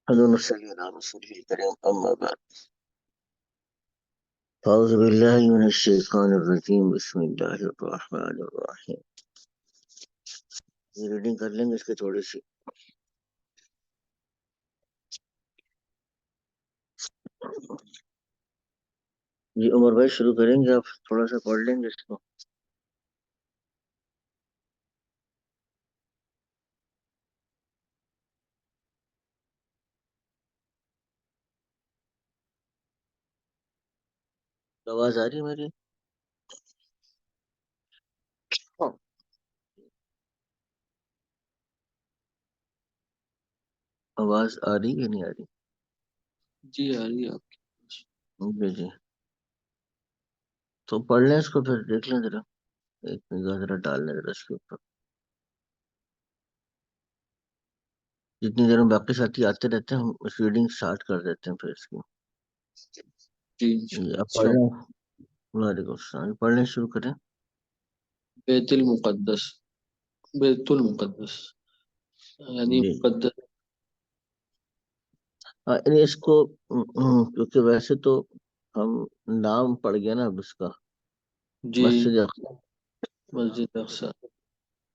نصلي على رسوله الكريم أما بعد أعوذ بالله من الشيطان الرجيم بسم الله الرحمن الرحیم. یہ ریڈنگ کر لیں گے اس کے تھوڑی سی. جی عمر بھائی شروع کریں گے، آپ تھوڑا سا پڑھ لیں گے اس کو. آواز آ رہی ہے میری؟ آواز آ رہی ہے نہیں آ رہی؟ جی آ رہی ہے آپ کی. جی جی تو پڑھ لیں اس کو، پھر دیکھ لیں ذرا، ایک نگاہ ذرا ڈال لیں ذرا اس کے اوپر. جتنی دیر میں باقی ساتھی آتے رہتے ہیں ہم اس ریڈنگ سٹارٹ کر دیتے ہیں پھر اس کی. جی آپ پڑھ لیں. وعلیکم السلام. پڑھنے شروع کریں. بیت المقدس، بیت المقدس یعنی جی مقدس. یعنی اس کو کیونکہ ویسے تو ہم نام پڑ گیا نا اب اس کا، جی مسجد اقصی. مسجد اقصی.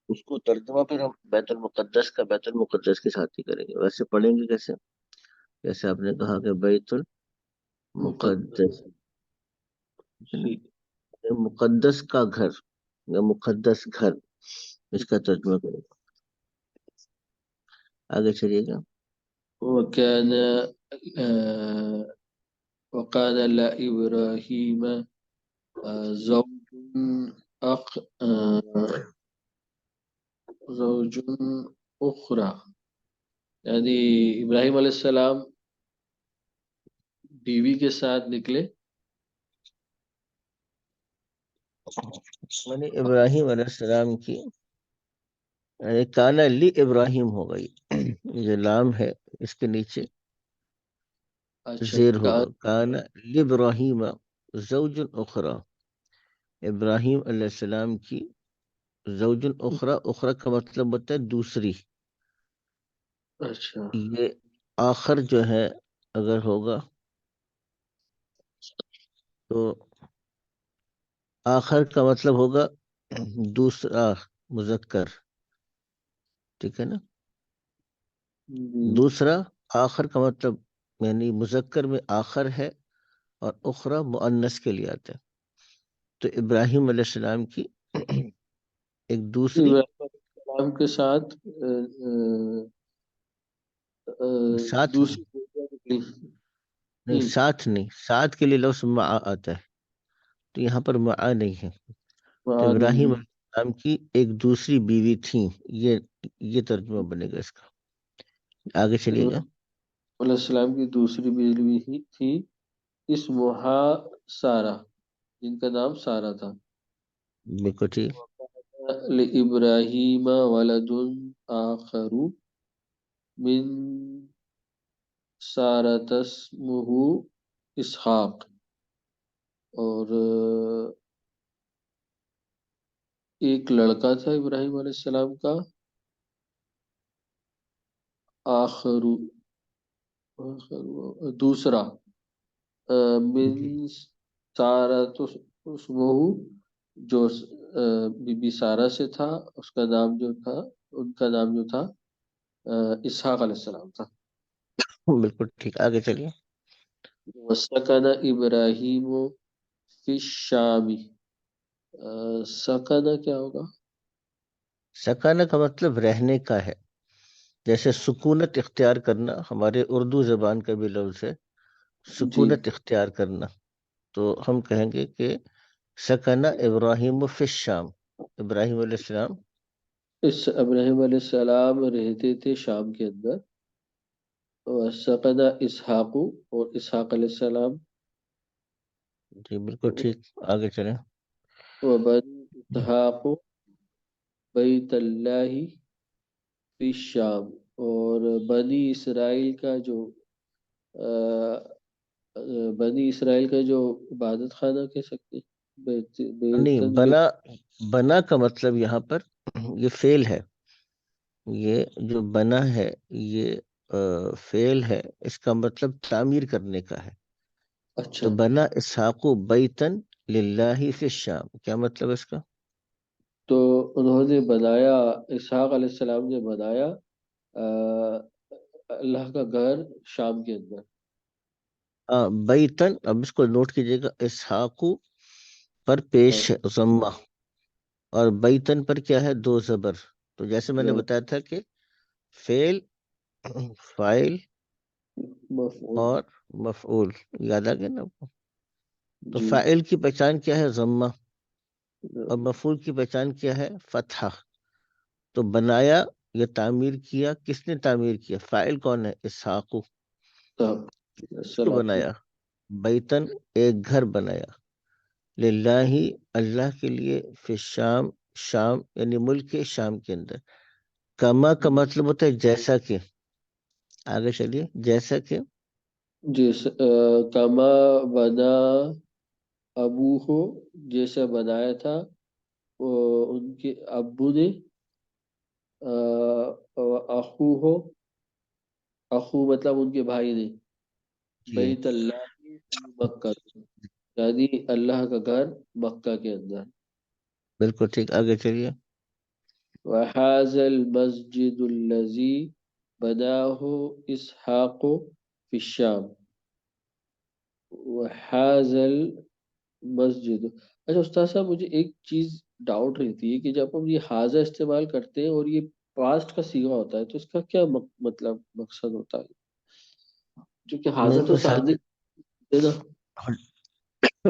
اس کو ترجمہ پھر ہم بیت المقدس کا بیت المقدس کے ساتھ ہی کریں گے. ویسے پڑھیں گے کیسے؟ جیسے آپ نے کہا کہ بیت مقدس المقدس، جی. مقدس کا گھر یا مقدس گھر، اس کا ترجمہ کریں گے. آگے چلیے گا. وكان وقال لإبراهيم زوج أخ زوج أخرى، یعنی ابراہیم علیہ السلام بیوی کے ساتھ نکلے. یعنی ابراہیم علیہ السلام کی، یعنی کانا لی ابراہیم ہو گئی، یہ لام ہے اس کے نیچے اچھا زیر ہوگا. کانا لی ابراہیم زوج اخرى، ابراہیم علیہ السلام کی زوج اخرى، اخرى کا مطلب ہوتا ہے دوسری. اچھا یہ آخر جو ہے اگر ہوگا تو آخر کا مطلب ہوگا دوسرا مذکر، ٹھیک ہے نا. دوسرا آخر کا مطلب یعنی مذکر میں آخر ہے اور اخرى مؤنث کے لیے آتا ہے. تو ابراہیم علیہ السلام کی ایک دوسری ابراہیم علیہ السلام کے ساتھ ساتھ دوسری بیویاں نکلی. نہیں، ساتھ نہیں، ساتھ کے لیے لفظ مع آتا ہے، تو یہاں پر مع نہیں ہے. تو ابراہیم علیہ السلام کی ایک دوسری بیوی تھی، یہ ترجمہ بنے گا اس کا. آگے چلیے گا. علیہ السلام کی دوسری بیوی ہی تھی اسمہا سارہ، جن کا نام سارہ تھا. بالکل ٹھیک. لإبراہیم ولد آخر من سارة اسمہ اسحاق، اور ایک لڑکا تھا ابراہیم علیہ السلام کا آخر دوسرا من سارة اسمہ، جو بی بی سارہ سے تھا، اس کا نام جو تھا، ان کا نام جو تھا اسحاق علیہ السلام تھا. بالکل ٹھیک. آگے چلیے. وسکن ابراہیم فی الشام، سکن کیا ہوگا؟ سکانہ کا مطلب رہنے کا ہے. جیسے سکونت اختیار کرنا ہمارے اردو زبان کا بھی لفظ ہے، جی سکونت اختیار کرنا. تو ہم کہیں گے کہ سکن ابراہیم فی الشام، ابراہیم علیہ السلام ابراہیم علیہ السلام رہتے تھے شام کے اندر. وسکن اسحاق، اور اسحاق علیہ السلام. جی بالکل ٹھیک. آگے چلیں. وبنی اسحاق بیت اللہ فی الشام، اور بنی اسرائیل کا جو بنی اسرائیل کا جو عبادت خانہ کہہ سکتے ہیں، نہیں، بنا کا مطلب یہاں پر یہ فعل ہے. یہ جو بنا ہے یہ فعل ہے اس کا مطلب تعمیر کرنے کا ہے. اچھا. تو بنا اسحاق بیتن للہ فی الشام، کیا مطلب اس کا؟ تو انہوں نے بنایا، اسحاق علیہ السلام نے بنایا اللہ کا گھر شام کے اندر. بیتن، اب اس کو نوٹ کیجیے گا، اسحاق پر پیش ہے ضمہ، اور بیتن پر کیا ہے؟ دو زبر. تو جیسے میں نے بتایا تھا کہ فعل، فاعل مفعول. اور مفعول، یاد آ گیا نا آپ کو؟ تو جی. فاعل کی پہچان کیا ہے؟ ضمہ. اور مفعول کی پہچان کیا ہے؟ فتحہ. تو بنایا یا تعمیر کیا، کس نے تعمیر کیا؟ فاعل کون ہے؟ اسحاق. کس کو السلام. بنایا؟ بیتن، ایک گھر بنایا، للہ، اللہ کے لیے، فی الشام، شام یعنی ملک کے شام کے اندر. کما کا مطلب ہوتا ہے جیسا کہ. آگے چلیے، جیسا کہ. جس کما بنا ابو ہو، جیسا بنایا تھا ان کے ابو نے. اخو ہو، اخو مطلب ان کے بھائی نے. جی بیت اللہ فی مکہ، یعنی اللہ کا گھر مکہ کے اندر. بالکل ٹھیک، آگے چلیے. وَهَذَا الْمَسْجِدُ الَّذِي بَنَاهُ إِسْحَاقُ فِي الشَّامِ. وَهَذَا الْمَسْجِدُ. اچھا استاد صاحب، مجھے ایک چیز ڈاؤٹ رہتی ہے کہ جب ہم یہ حاضہ استعمال کرتے ہیں اور یہ پاسٹ کا صیغہ ہوتا ہے تو اس کا کیا مطلب مقصد ہوتا ہے؟ کیونکہ حاضہ تو مثال سامنے ہے نا.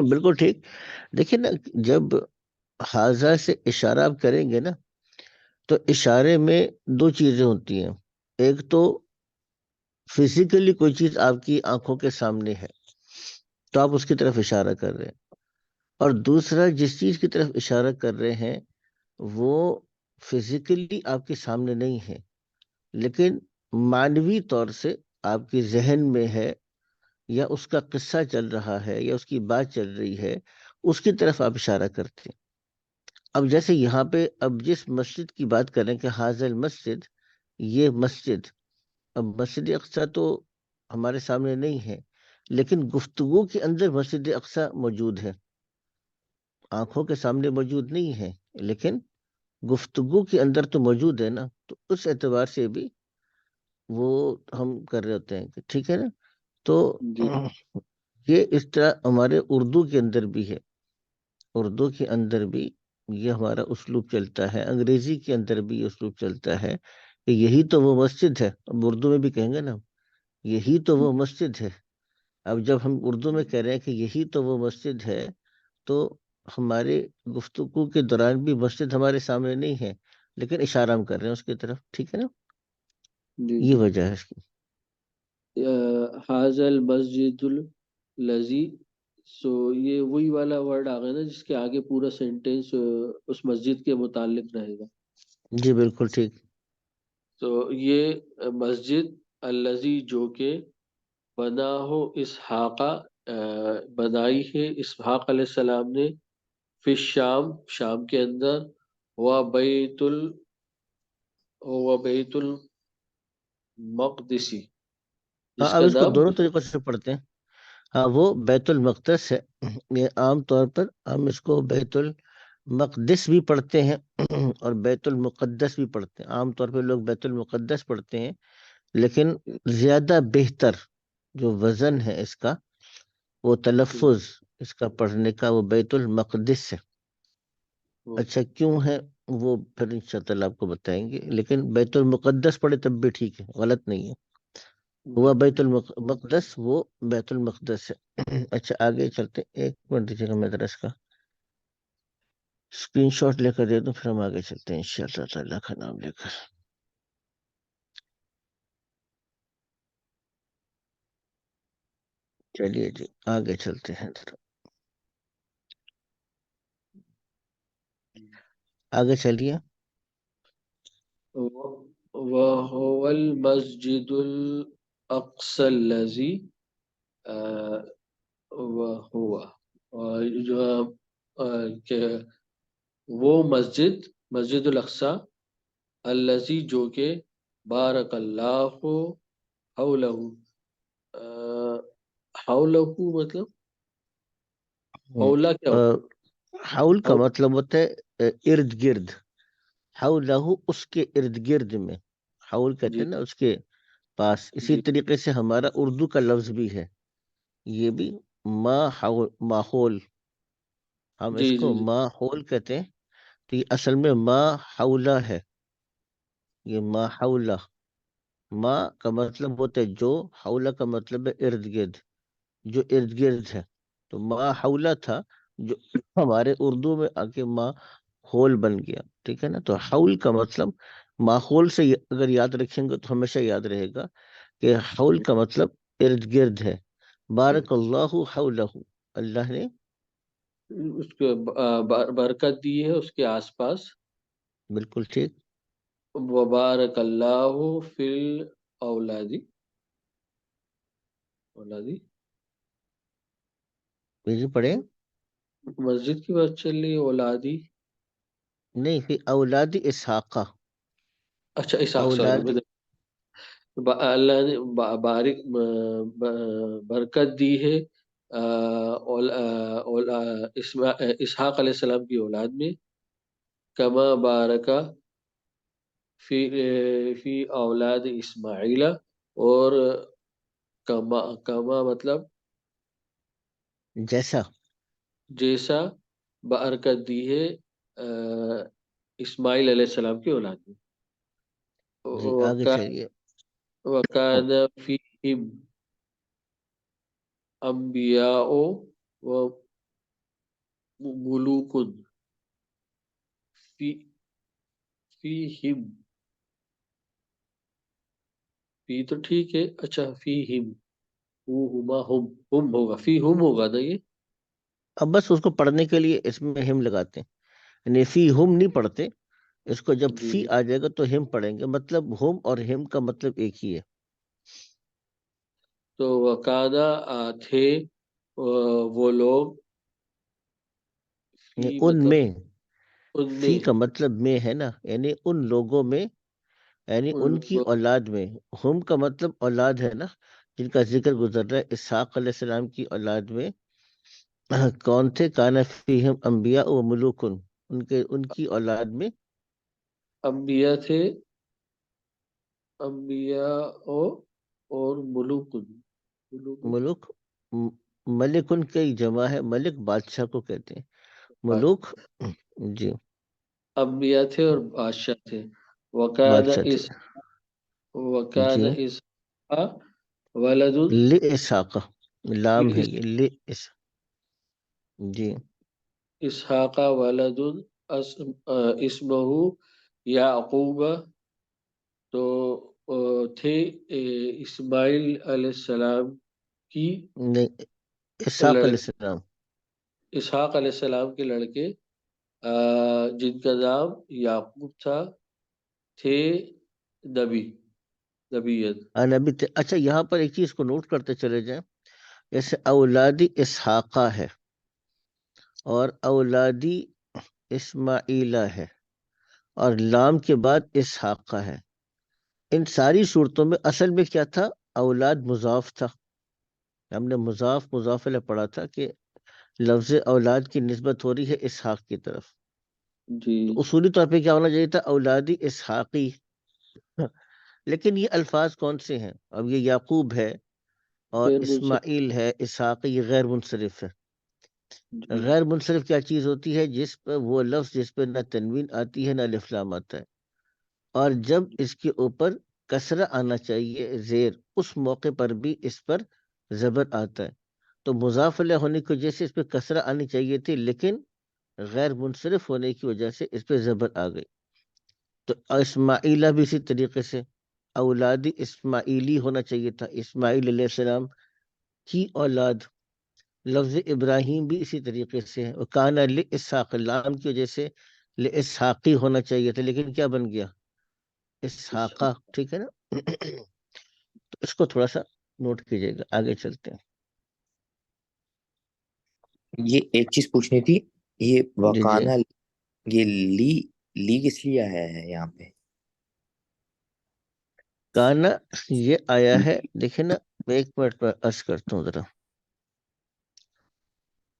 بالکل ٹھیک. دیکھیں نا، جب حاضہ سے اشارہ آپ کریں گے نا، تو اشارے میں دو چیزیں ہوتی ہیں. ایک تو فزیکلی کوئی چیز آپ کی آنکھوں کے سامنے ہے تو آپ اس کی طرف اشارہ کر رہے ہیں، اور دوسرا جس چیز کی طرف اشارہ کر رہے ہیں وہ فزیکلی آپ کے سامنے نہیں ہے، لیکن معنوی طور سے آپ کے ذہن میں ہے، یا اس کا قصہ چل رہا ہے، یا اس کی بات چل رہی ہے، اس کی طرف آپ اشارہ کرتے ہیں. اب جیسے یہاں پہ اب جس مسجد کی بات کریں کہ حاضر مسجد، یہ مسجد، اب مسجد اقصی تو ہمارے سامنے نہیں ہے، لیکن گفتگو کے اندر مسجد اقصی موجود ہے. آنکھوں کے سامنے موجود نہیں ہے، لیکن گفتگو کے اندر تو موجود ہے نا. تو اس اعتبار سے بھی وہ ہم کر رہے ہوتے ہیں کہ ٹھیک ہے نا. تو جی. یہ اس طرح ہمارے اردو کے اندر بھی ہے. اردو کے اندر بھی یہ ہمارا اسلوب چلتا ہے، انگریزی کے اندر بھی یہ اسلوب چلتا ہے کہ یہی تو وہ مسجد ہے. اب اردو میں بھی کہیں گے نا، یہی تو وہ مسجد ہے. اب جب ہم اردو میں کہہ رہے ہیں کہ یہی تو وہ مسجد ہے، تو ہمارے گفتگو کے دوران بھی مسجد ہمارے سامنے نہیں ہے، لیکن اشارہ ہم کر رہے ہیں اس کی طرف. ٹھیک ہے نا، جی. یہ جی. وجہ ہے اس کی. حاضر المسجد الذی، سو یہ وہی والا ورڈ آ گیا نا جس کے آگے پورا سینٹینس اس مسجد کے متعلق رہے گا. جی بالکل ٹھیک. تو یہ مسجد الذی جو کہ بنا ہو اسحاق، بنائی ہے اسحاق علیہ السلام نے، فی الشام، شام کے اندر، و بیت و بیت المقدسی، ہاں، جس اب کا اس کو نام. دونوں طریقوں سے پڑھتے ہیں. ہاں، وہ بیت المقدس ہے. یہ عام طور پر ہم اس کو بیت المقدس بھی پڑھتے ہیں اور بیت المقدس بھی پڑھتے ہیں. عام طور پہ لوگ بیت المقدس پڑھتے ہیں، لیکن زیادہ بہتر جو وزن ہے اس کا، وہ تلفظ اس کا پڑھنے کا، وہ بیت المقدس ہے. اچھا کیوں ہے وہ پھر انشاءاللہ آپ کو بتائیں گے، لیکن بیت المقدس پڑھے تب بھی ٹھیک ہے، غلط نہیں ہے. جی. ہوا بیت المقدس، وہ بیت المقدس ہے. اچھا آگے چلتے ہیں. ایک منٹ دیجیے گا، میں ذرا اس کا اسکرین شاٹ لے کر دے دوں، پھر ہم آگے چلتے ہیں انشاءاللہ تعالیٰ کا نام لے کر. چلیے جی، آگے چلتے ہیں ذرا، آگے چلیے. وهو المسجد الأقصى الذي وهو، اور جو کہ وہ مسجد، مسجد الاقصی، الذی جو کہ بارک اللہ حولہ، حولہ مطلب حولہ کیا ہوتا حول ہے؟ کا مطلب ہوتا ہے ارد گرد، حولہ اس کے ارد گرد میں، حول کہتے جی ہیں نا اس کے پاس. اسی جی طریقے سے ہمارا اردو کا لفظ بھی ہے، یہ بھی ماحول، ہم جی اس جی کو جی ماحول کہتے ہیں. تو یہ اصل میں ما حولہ ہے، یہ ما حولہ. ما کا مطلب ہوتا ہے جو، حولہ کا مطلب ہے ارد گرد، جو ارد گرد ہے. تو ما حولہ تھا جو ہمارے اردو میں آ کے ما ہول بن گیا. ٹھیک ہے نا. تو حول کا مطلب ماحول سے اگر یاد رکھیں گے تو ہمیشہ یاد رہے گا کہ حول کا مطلب ارد گرد ہے. بارک اللہ حولہ، اللہ نے اس کو برکت دی ہے اس کے آس پاس. بالکل ٹھیک. وبارک اللہ فی الاولادی، اولادی یہ پڑھے. مسجد کی بات چل رہی ہے، اولادی. نہیں، فی اولاد اسحاق، اچھا اسحاق، سوری. اولاد. اللہ نے بارک برکت دی ہے اسحاق علیہ السلام کی اولاد میں. کما بارکا فی فی اولاد اسماعیل، اور کما مطلب جیسا. جیسا برکت دی ہے اسماعیل علیہ السلام کی اولاد میں. جی آگے چلیے. وکان فیہم انبیاء و ملوک فی فیہم، فی تو ٹھیک ہے. اچھا فیہم، ہما ہم ہوگا، فی ہم ہوگا نا یہ. اب بس اس کو پڑھنے کے لیے اس میں ہم لگاتے ہیں، یعنی فی ہم نہیں پڑھتے اس کو. جب جی فی جی. آ جائے گا تو ہم پڑھیں گے. مطلب ہم اور ہم کا مطلب ایک ہی ہے. تو وکانا تھے وہ لوگ، فی یعنی ان مطلب میں، ان فی میں، کا مطلب میں ہے نا، یعنی ان لوگوں میں، یعنی ان ان کی لوگوں اولاد میں. ہم کا مطلب اولاد ہے نا، جن کا ذکر گزر رہا ہے. اسحاق علیہ السلام کی اولاد میں کون تھے؟ کان فیہم انبیاء و ملوکن، ان کی اولاد میں انبیاء تھے، انبیاء اور ملوک. ملوک ملوک. ملکن کی جمع ہے، ملک بادشاہ کو کہتے ہیں، ملوک. جی انبیاء تھے اور بادشاہ تھے. وکان بادشاہ تھے. اس وکان جی اس ولد لِإِسْحَاقَ، لام ہے اس یہ جی اسحاق ولد اسمہ یعقوب. تو تھے اسماعیل علیہ السلام کی نہیں، اسحاق علیہ لڑکے، السلام. اسحاق علیہ السلام کے لڑکے جن کا نام یعقوب تھا، تھے نبی، نبیت. نبی تھے. اچھا یہاں پر ایک چیز کو نوٹ کرتے چلے جائیں، جیسے اولادی اسحاقہ ہے اور اولادی اسماعیلہ ہے اور لام کے بعد اسحاقہ ہے. ان ساری صورتوں میں اصل میں کیا تھا؟ اولاد مضاف تھا. ہم نے مضاف علیہ پڑھا تھا کہ لفظ اولاد کی نسبت ہو رہی ہے اسحاق کی طرف. جی تو اصولی طور پہ کیا ہونا چاہیے تھا؟ اولادی اسحاقی. لیکن یہ الفاظ کون سے ہیں؟ اب یہ یعقوب ہے اور غیر منصف. اسماعیل ہے، اسحاق، یہ غیر منصرف ہے. جی غیر منصرف کیا چیز ہوتی ہے؟ جس پر وہ لفظ جس پہ نہ تنوین آتی ہے نہ الف لام آتا ہے، اور جب اس کے اوپر کسرہ آنا چاہیے زیر، اس موقع پر بھی اس پر زبر آتا ہے. تو مضاف علیہ ہونے کی وجہ سے اس پہ کسرہ آنی چاہیے تھی، لیکن غیر منصرف ہونے کی وجہ سے اس پہ زبر آ گئی. تو اسماعیلہ بھی اسی طریقے سے اولادی اسماعیلی ہونا چاہیے تھا، اسماعیل علیہ السلام کی اولاد. لفظ ابراہیم بھی اسی طریقے سے ہے. کان لاسحاق، لام کی وجہ سے لاسحاقی ہونا چاہیے تھا، لیکن کیا بن گیا؟ اسحاقہ. ٹھیک ہے نا. تو اس کو تھوڑا سا نوٹ کیجیے گا، آگے چلتے ہیں. یہ ایک چیز پوچھنی تھی، یہ جی جی. وکانا، یہ لی کس لیے آیا ہے یہاں پہ؟ کانا یہ آیا ہے، دیکھیں نا، میں ایک منٹ میں عرض کرتا ہوں ذرا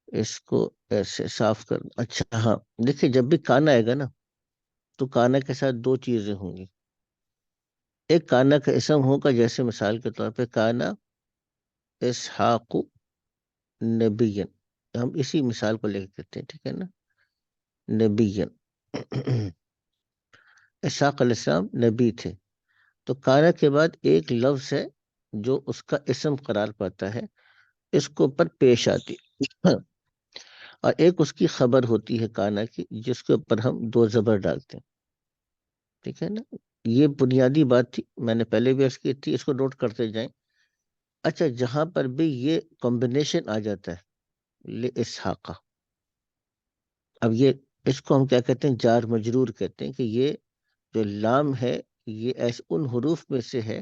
اس کو ایسے صاف کر. اچھا ہاں، دیکھیں جب بھی کانا آئے گا نا تو کانا کے ساتھ دو چیزیں ہوں گی. ایک کانا کا اسم ہوگا، جیسے مثال کے طور پہ کانا اسحاق نبین، ہم اسی مثال کو لے کے کہتے ہیں، ٹھیک ہے نا، نبین. اسحاق علیہ السلام نبی تھے. تو کانا کے بعد ایک لفظ ہے جو اس کا اسم قرار پاتا ہے، اس کو اوپر پیش آتی اور ایک اس کی خبر ہوتی ہے کانا کی، جس کے اوپر ہم دو زبر ڈالتے ہیں. ٹھیک ہے نا، یہ بنیادی بات تھی، میں نے پہلے بھی عرض کی تھی، اس کو نوٹ کرتے جائیں. اچھا، جہاں پر بھی یہ کمبینیشن آ جاتا ہے لِإِسْحَاقَ، اب یہ اس کو ہم کیا کہتے ہیں، جار مجرور کہتے ہیں، کہ یہ جو لام ہے یہ ایسے ان حروف میں سے ہے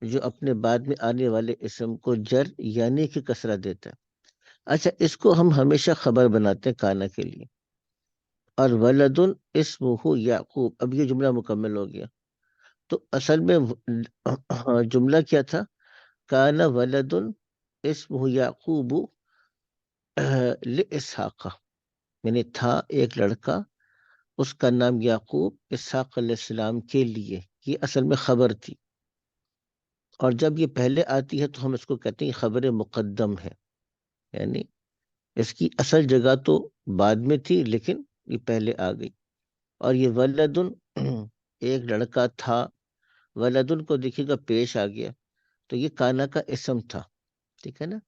جو اپنے بعد میں آنے والے اسم کو جر یعنی کہ کسرہ دیتا ہے. اچھا، اس کو ہم ہمیشہ خبر بناتے ہیں کانا کے لیے. اور ولدن اسمہ یعقوب، اب یہ جملہ مکمل ہو گیا. تو اصل میں جملہ کیا تھا، کانا ولدن اسمہ یعقوب لِإِسْحَاقَ، یعنی تھا ایک لڑکا، اس کا نام یعقوب اسحاق علیہ السلام کے لیے. یہ اصل میں خبر تھی، اور جب یہ پہلے آتی ہے تو ہم اس کو کہتے ہیں خبر مقدم ہے، یعنی اس کی اصل جگہ تو بعد میں تھی لیکن یہ پہلے آ گئی. اور یہ ولدن ایک لڑکا تھا، ولدن کو دیکھیے گا پیش آ گیا، تو یہ کانا کا اسم تھا. ٹھیک ہے نا،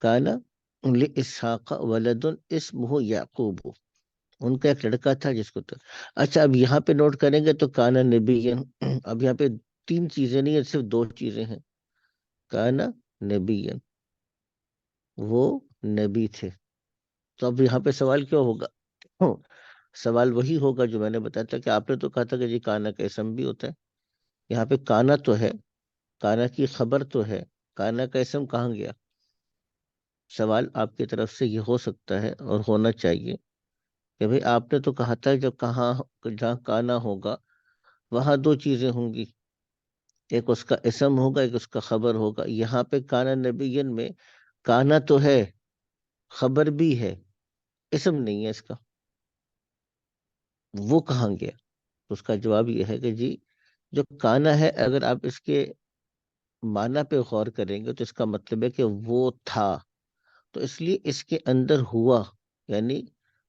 کانا لِإِسْحَاقَ ولدن اسمہ یعقوب، ان کا ایک لڑکا تھا جس کو اچھا، اب یہاں پہ نوٹ کریں گے تو کانا نبی، اب یہاں پہ تین چیزیں نہیں ہیں، صرف دو چیزیں ہیں. کانا نبی، وہ نبی تھے. تو اب یہاں پہ سوال کیا ہوگا، سوال وہی ہوگا جو میں نے بتایا تھا کہ آپ نے تو کہا تھا کہ جی کانا کا اسم بھی ہوتا ہے. یہاں پہ کانا تو ہے، کانا کی خبر تو ہے، کانا کا اسم کہاں گیا؟ سوال آپ کی طرف سے یہ ہو سکتا ہے اور ہونا چاہیے کہ بھئی آپ نے تو کہا تھا جب جہاں کانا ہوگا وہاں دو چیزیں ہوں گی، ایک اس کا اسم ہوگا، ایک اس کا خبر ہوگا. یہاں پہ کانا نبیین میں کانا تو ہے، خبر بھی ہے، اسم نہیں ہے اس کا، وہ کہاں گیا؟ اس کا جواب یہ ہے کہ جی جو کانا ہے، اگر آپ اس کے معنی پہ غور کریں گے تو اس کا مطلب ہے کہ وہ تھا. تو اس لیے اس کے اندر ہوا، یعنی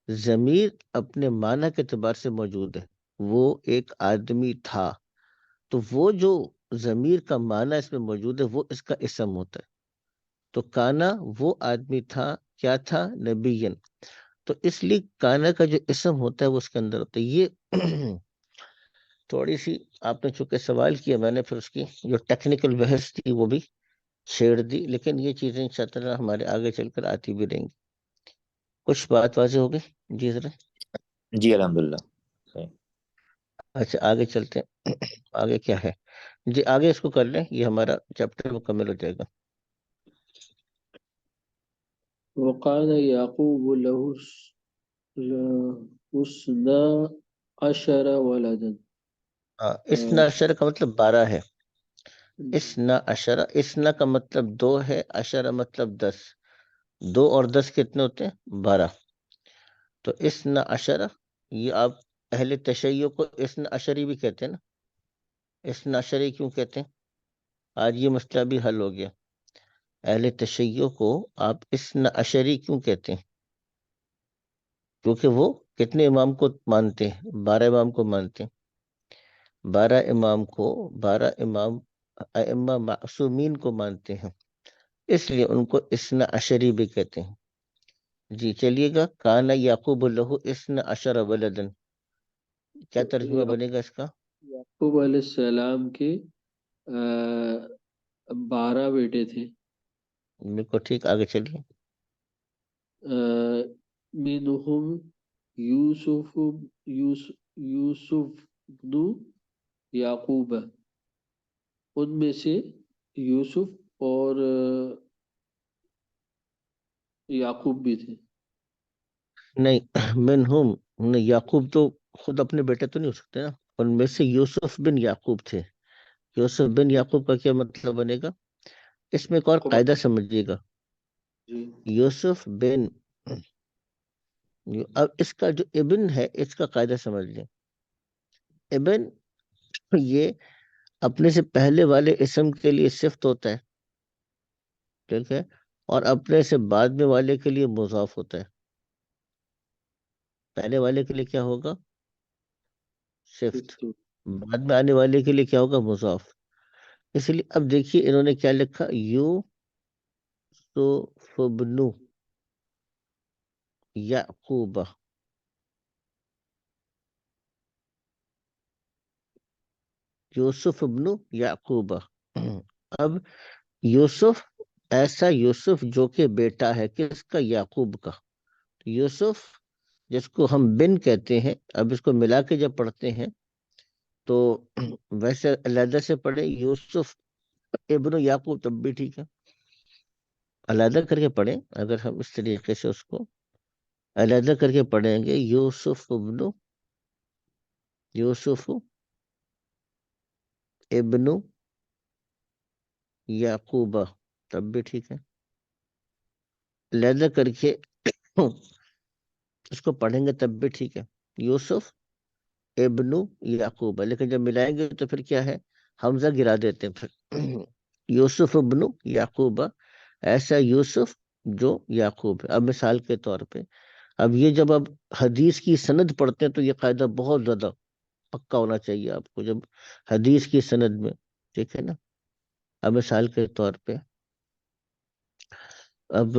ضمیر اپنے معنی کے اعتبار سے موجود ہے، وہ ایک آدمی تھا. تو وہ جو ضمیر کا معنی اس میں موجود ہے وہ اس کا اسم ہوتا ہے. تو کانا وہ آدمی تھا، کیا تھا؟ نبیین. تو اس لیے کانا کا جو اسم ہوتا ہے وہ اس کے اندر ہوتا ہے. یہ تھوڑی سی آپ نے چونکہ سوال کیا، میں نے پھر اس کی جو ٹیکنیکل بحث تھی وہ بھی چھیڑ دی، لیکن یہ چیزیں انشاءاللہ ہمارے آگے چل کر آتی بھی رہیں گی. کچھ بات واضح ہو گئی جی ذرا؟ جی الحمدللہ. اچھا آگے چلتے ہیں، آگے کیا ہے جی؟ آگے اس کو کر لیں، یہ ہمارا چیپٹر مکمل ہو جائے گا. وقال یعقوب له اثنا عشر ولدا. اسنا عشر کا مطلب 12 ہے. اسنا عشر، اسنا کا مطلب 2 ہے، عشر مطلب 10. 2 اور 10 کتنے ہوتے ہیں؟ 12. تو اسنا عشر، یہ آپ اہل تشیع کو اسنا عشری بھی کہتے ہیں نا. اسنا عشری کیوں کہتے ہیں؟ آج یہ مسئلہ بھی حل ہو گیا. اہل تشیع کو آپ اسنا عشری کیوں کہتے ہیں؟ کیونکہ وہ کتنے امام کو مانتے ہیں؟ 12 امام کو مانتے ہیں. 12 امام کو، 12 امام ائمہ معصومین کو مانتے ہیں، اس لیے ان کو اسنا عشری بھی کہتے ہیں. جی چلیے گا، کانا یعقوب لہو اسنا عشر ولدن، کیا ترجمہ بنے گا اس کا؟ یعقوب علیہ السلام کے 12 بیٹے تھے. بالکل ٹھیک، آگے چلیے. منہم یوسف بن یعقوب، ان میں سے یوسف اور یعقوب بھی تھے. نہیں، منہم نہیں، یعقوب تو خود اپنے بیٹے تو نہیں ہو سکتے نا. ان میں سے یوسف بن یعقوب تھے. یوسف بن یعقوب کا کیا مطلب بنے گا؟ اس میں ایک اور قاعدہ سمجھیے گا. یوسف بن، اب اس کا جو ابن ہے اس کا قاعدہ سمجھ لیں. ابن یہ اپنے سے پہلے والے اسم کے لیے صفت ہوتا ہے، ٹھیک ہے، اور اپنے سے بعد میں والے کے لیے مضاف ہوتا ہے. پہلے والے کے لیے کیا ہوگا؟ صفت. بعد میں آنے والے کے لیے کیا ہوگا؟ مضاف. اس لیے اب دیکھیے انہوں نے کیا لکھا، یوسف بن یعقوب. یوسف ابن یعقوب. اب یوسف، ایسا یوسف جو کہ بیٹا ہے کس کا؟ یعقوب کا. یوسف جس کو ہم بن کہتے ہیں، اب اس کو ملا کے جب پڑھتے ہیں تو ویسے علیحدہ سے پڑھے یوسف ابن یعقوب تب بھی ٹھیک ہے، علیحدہ کر کے پڑھیں. اگر ہم اس طریقے سے اس کو علیحدہ کر کے پڑھیں گے، یوسف ابن یعقوب تب بھی ٹھیک ہے. علیحدہ کر کے اس کو پڑھیں گے تب بھی ٹھیک ہے، یوسف ابن یعقوب. لیکن جب ملائیں گے تو پھر کیا ہے؟ حمزہ گرا دیتے ہیں پھر. یوسف ابن یعقوب، ایسا یوسف جو یعقوب ہے. اب مثال کے طور پہ، اب یہ جب آپ حدیث کی سند پڑھتے ہیں تو یہ قاعدہ بہت زیادہ پکا ہونا چاہیے آپ کو جب حدیث کی سند میں، ٹھیک ہے نا. اب مثال کے طور پہ، اب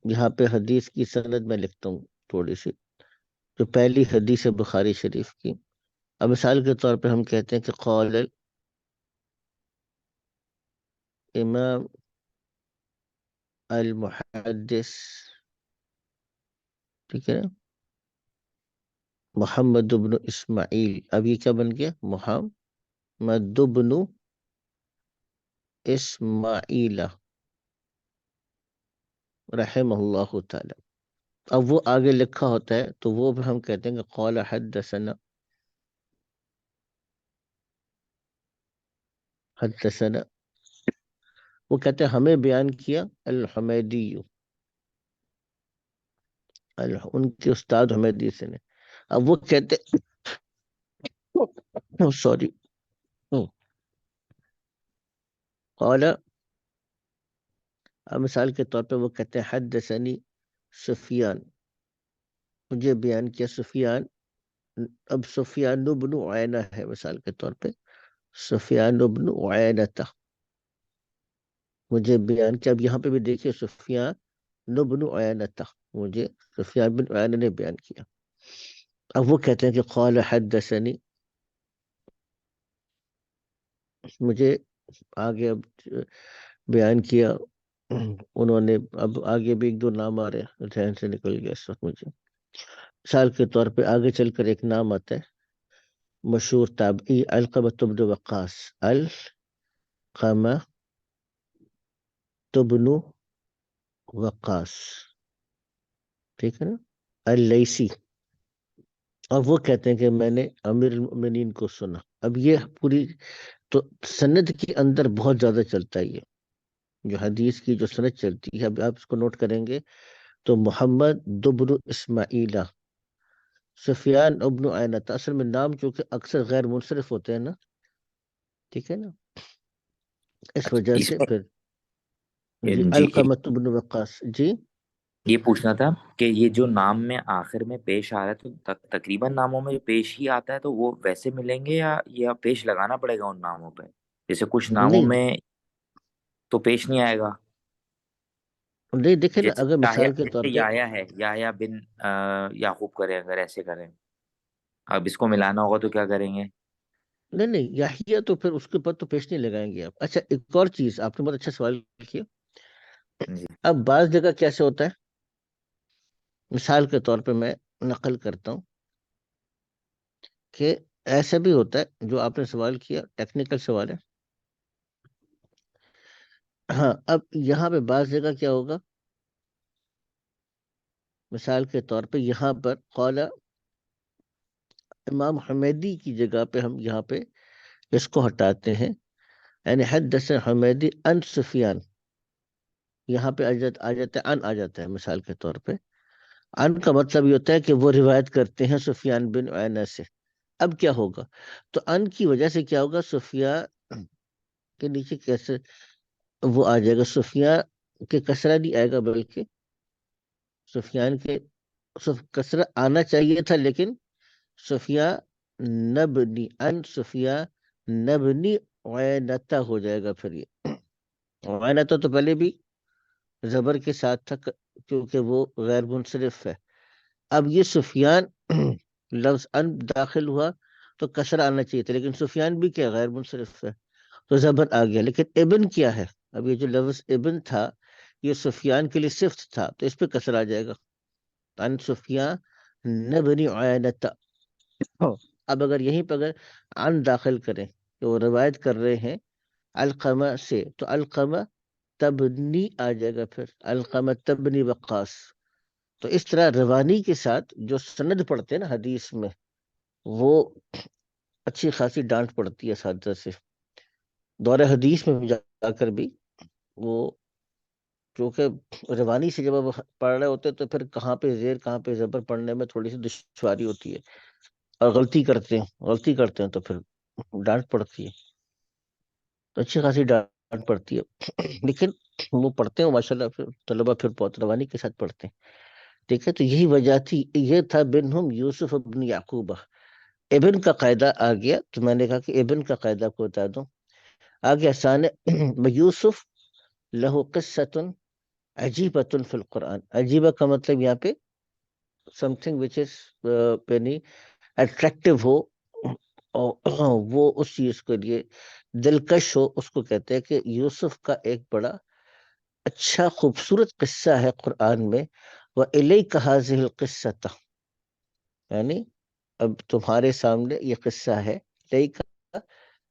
یہاں پہ حدیث کی سند میں لکھتا ہوں تھوڑی سی، جو پہلی حدیث ہے بخاری شریف کی. اب مثال کے طور پہ ہم کہتے ہیں کہ قال امام المحدث، ٹھیک ہے نا، محمد بن اسماعیل. اب یہ کیا بن گیا؟ محمد بن اسماعیل رحمہ اللہ تعالی. اب وہ آگے لکھا ہوتا ہے تو وہ بھی ہم کہتے ہیں کہ قال حدثنا وہ کہتے ہیں ہمیں بیان کیا الحمیدی، ان کے استاد حمیدی سے نے. اب وہ کہتے سوری، قال، اب مثال کے طور پہ وہ کہتے ہیں حدثنی سفیان، مجھے بیان کیا سفیان. اب سفیان بن عینہ ہے مثال کے طور پہ، سفیان بن عینہ مجھے بیان کیا. اب یہاں پہ بھی دیکھیے سفیان بن عینہ، مجھے سفیان بن عینہ نے بیان کیا. اب وہ کہتے ہیں کہ قال حدثنی، مجھے آگے اب بیان کیا انہوں نے. اب آگے بھی ایک دو نام آ رہے ہیں، ذہن سے نکل گیا اس وقت مجھے. مثال کے طور پہ آگے چل کر ایک نام آتا ہے مشہور تابعی علقمہ بن وقاص، علقمہ بن وقاص، ٹھیک ہے نا، اللیثی. اور وہ کہتے ہیں کہ میں نے امیر المؤمنین کو سنا. اب یہ پوری تو سند کے اندر بہت زیادہ چلتا ہے، یہ جو حدیث کی جو سند چلتی ہے. اب آپ اس کو نوٹ کریں گے تو محمد بن اسماعیل، سفیان ابن عینہ. اصل میں نام چونکہ اکثر غیر منصرف ہوتے ہیں نا، ٹھیک ہے نا، اس اچھا وجہ اس سے میں پھر جی جی علقمۃ بن وقاص. جی یہ پوچھنا تھا کہ یہ جو نام میں آخر میں پیش آ رہا ہے تو تقریباً ناموں میں پیش ہی آتا ہے تو وہ ویسے ملیں گے یا پیش لگانا پڑے گا ان ناموں پہ؟ جیسے کچھ ناموں نہیں میں تو پیش نہیں آئے گا. نہیں، دیکھیں نا، جیسے اگر مثال کے طور جیسے پہ یایا ہے، یایا بن یعقوب کریں، اگر ایسے کریں اب اس کو ملانا ہوگا تو کیا کریں گے؟ نہیں یحییٰ تو پھر اس کے اوپر تو پیش نہیں لگائیں گے آپ. اچھا ایک اور چیز آپ نے بہت اچھا سوال کیا. جی اب بعض جگہ کیسے ہوتا ہے، مثال کے طور پہ میں نقل کرتا ہوں کہ ایسا بھی ہوتا ہے جو آپ نے سوال کیا، ٹیکنیکل سوال ہے. ہاں اب یہاں پہ بعض جگہ کیا ہوگا، مثال کے طور پہ یہاں پر قال امام حمیدی کی جگہ پہ ہم یہاں پہ اس کو ہٹاتے ہیں، یعنی حدثنا حمیدی ان سفیان، یہاں پہ آ جاتا ہے ان، آ جاتا ہے مثال کے طور پہ۔ ان کا مطلب یہ ہوتا ہے کہ وہ روایت کرتے ہیں سفیان بن عیینہ سے۔ اب کیا ہوگا؟ تو ان کی وجہ سے کیا ہوگا؟ سفیان کے نیچے کیسے وہ آ جائے گا؟ سفیان کے کسرہ نہیں آئے گا، بلکہ سفیان کے کسرہ آنا چاہیے تھا، لیکن سفیان نبنی ان سفیان نبنی عینتا ہو جائے گا پھر یہ۔ عینتا تو پہلے بھی زبر کے ساتھ تھا کیونکہ وہ غیر منصرف ہے۔ اب یہ سفیان لفظ ان داخل ہوا تو کسرہ آنا چاہیے تھا، لیکن سفیان بھی کیا غیر منصرف ہے تو زبر آ گیا۔ لیکن ابن کیا ہے؟ اب یہ جو لفظ ابن تھا یہ سفیان کے لیے صفت تھا، تو اس پہ کسر آ جائے گا، ان سفیان نبنی عینتا۔ اب اگر یہیں پہ اگر ان داخل کریں کہ وہ روایت کر رہے ہیں القمہ سے، تو القمہ تبنی آ جائے گا، پھر القمہ تبنی وقاص۔ تو اس طرح روانی کے ساتھ جو سند پڑھتے ہیں نا حدیث میں، وہ اچھی خاصی ڈانٹ پڑتی ہے اساتذہ سے۔ دور حدیث میں جا کر بھی وہ، کیونکہ روانی سے جب آپ پڑھ رہے ہوتے تو پھر کہاں پہ زیر کہاں پہ زبر پڑھنے میں تھوڑی سی دشواری ہوتی ہے، اور غلطی کرتے ہیں تو پھر ڈانٹ پڑتی ہے، تو اچھی خاصی ڈانٹ پڑتی ہے۔ لیکن وہ پڑھتے ہیں ماشاءاللہ، پھر طلبہ پھر بہت روانی کے ساتھ پڑھتے ہیں۔ ٹھیک ہے، تو یہی وجہ تھی، یہ تھا بنہم یوسف ابن یعقوبہ۔ ابن کا قاعدہ آ گیا، تو میں نے کہا کہ ابن کا قاعدہ کو بتا دوں۔ آ گیا ثانی یوسف لہو قصۃ عجیبۃ فی القرآن۔ عجیبہ کا مطلب یہاں پہ سم تھنگ وچ از یعنی اٹریکٹیو ہو، اور وہ اس چیز کے لیے دلکش ہو، اس کو کہتے ہیں کہ یوسف کا ایک بڑا اچھا خوبصورت قصہ ہے قرآن میں۔ وَإِلَيْكَ هَذِهِ الْقِصَّةَ، یعنی اب تمہارے سامنے یہ قصہ ہے، لَيْكَ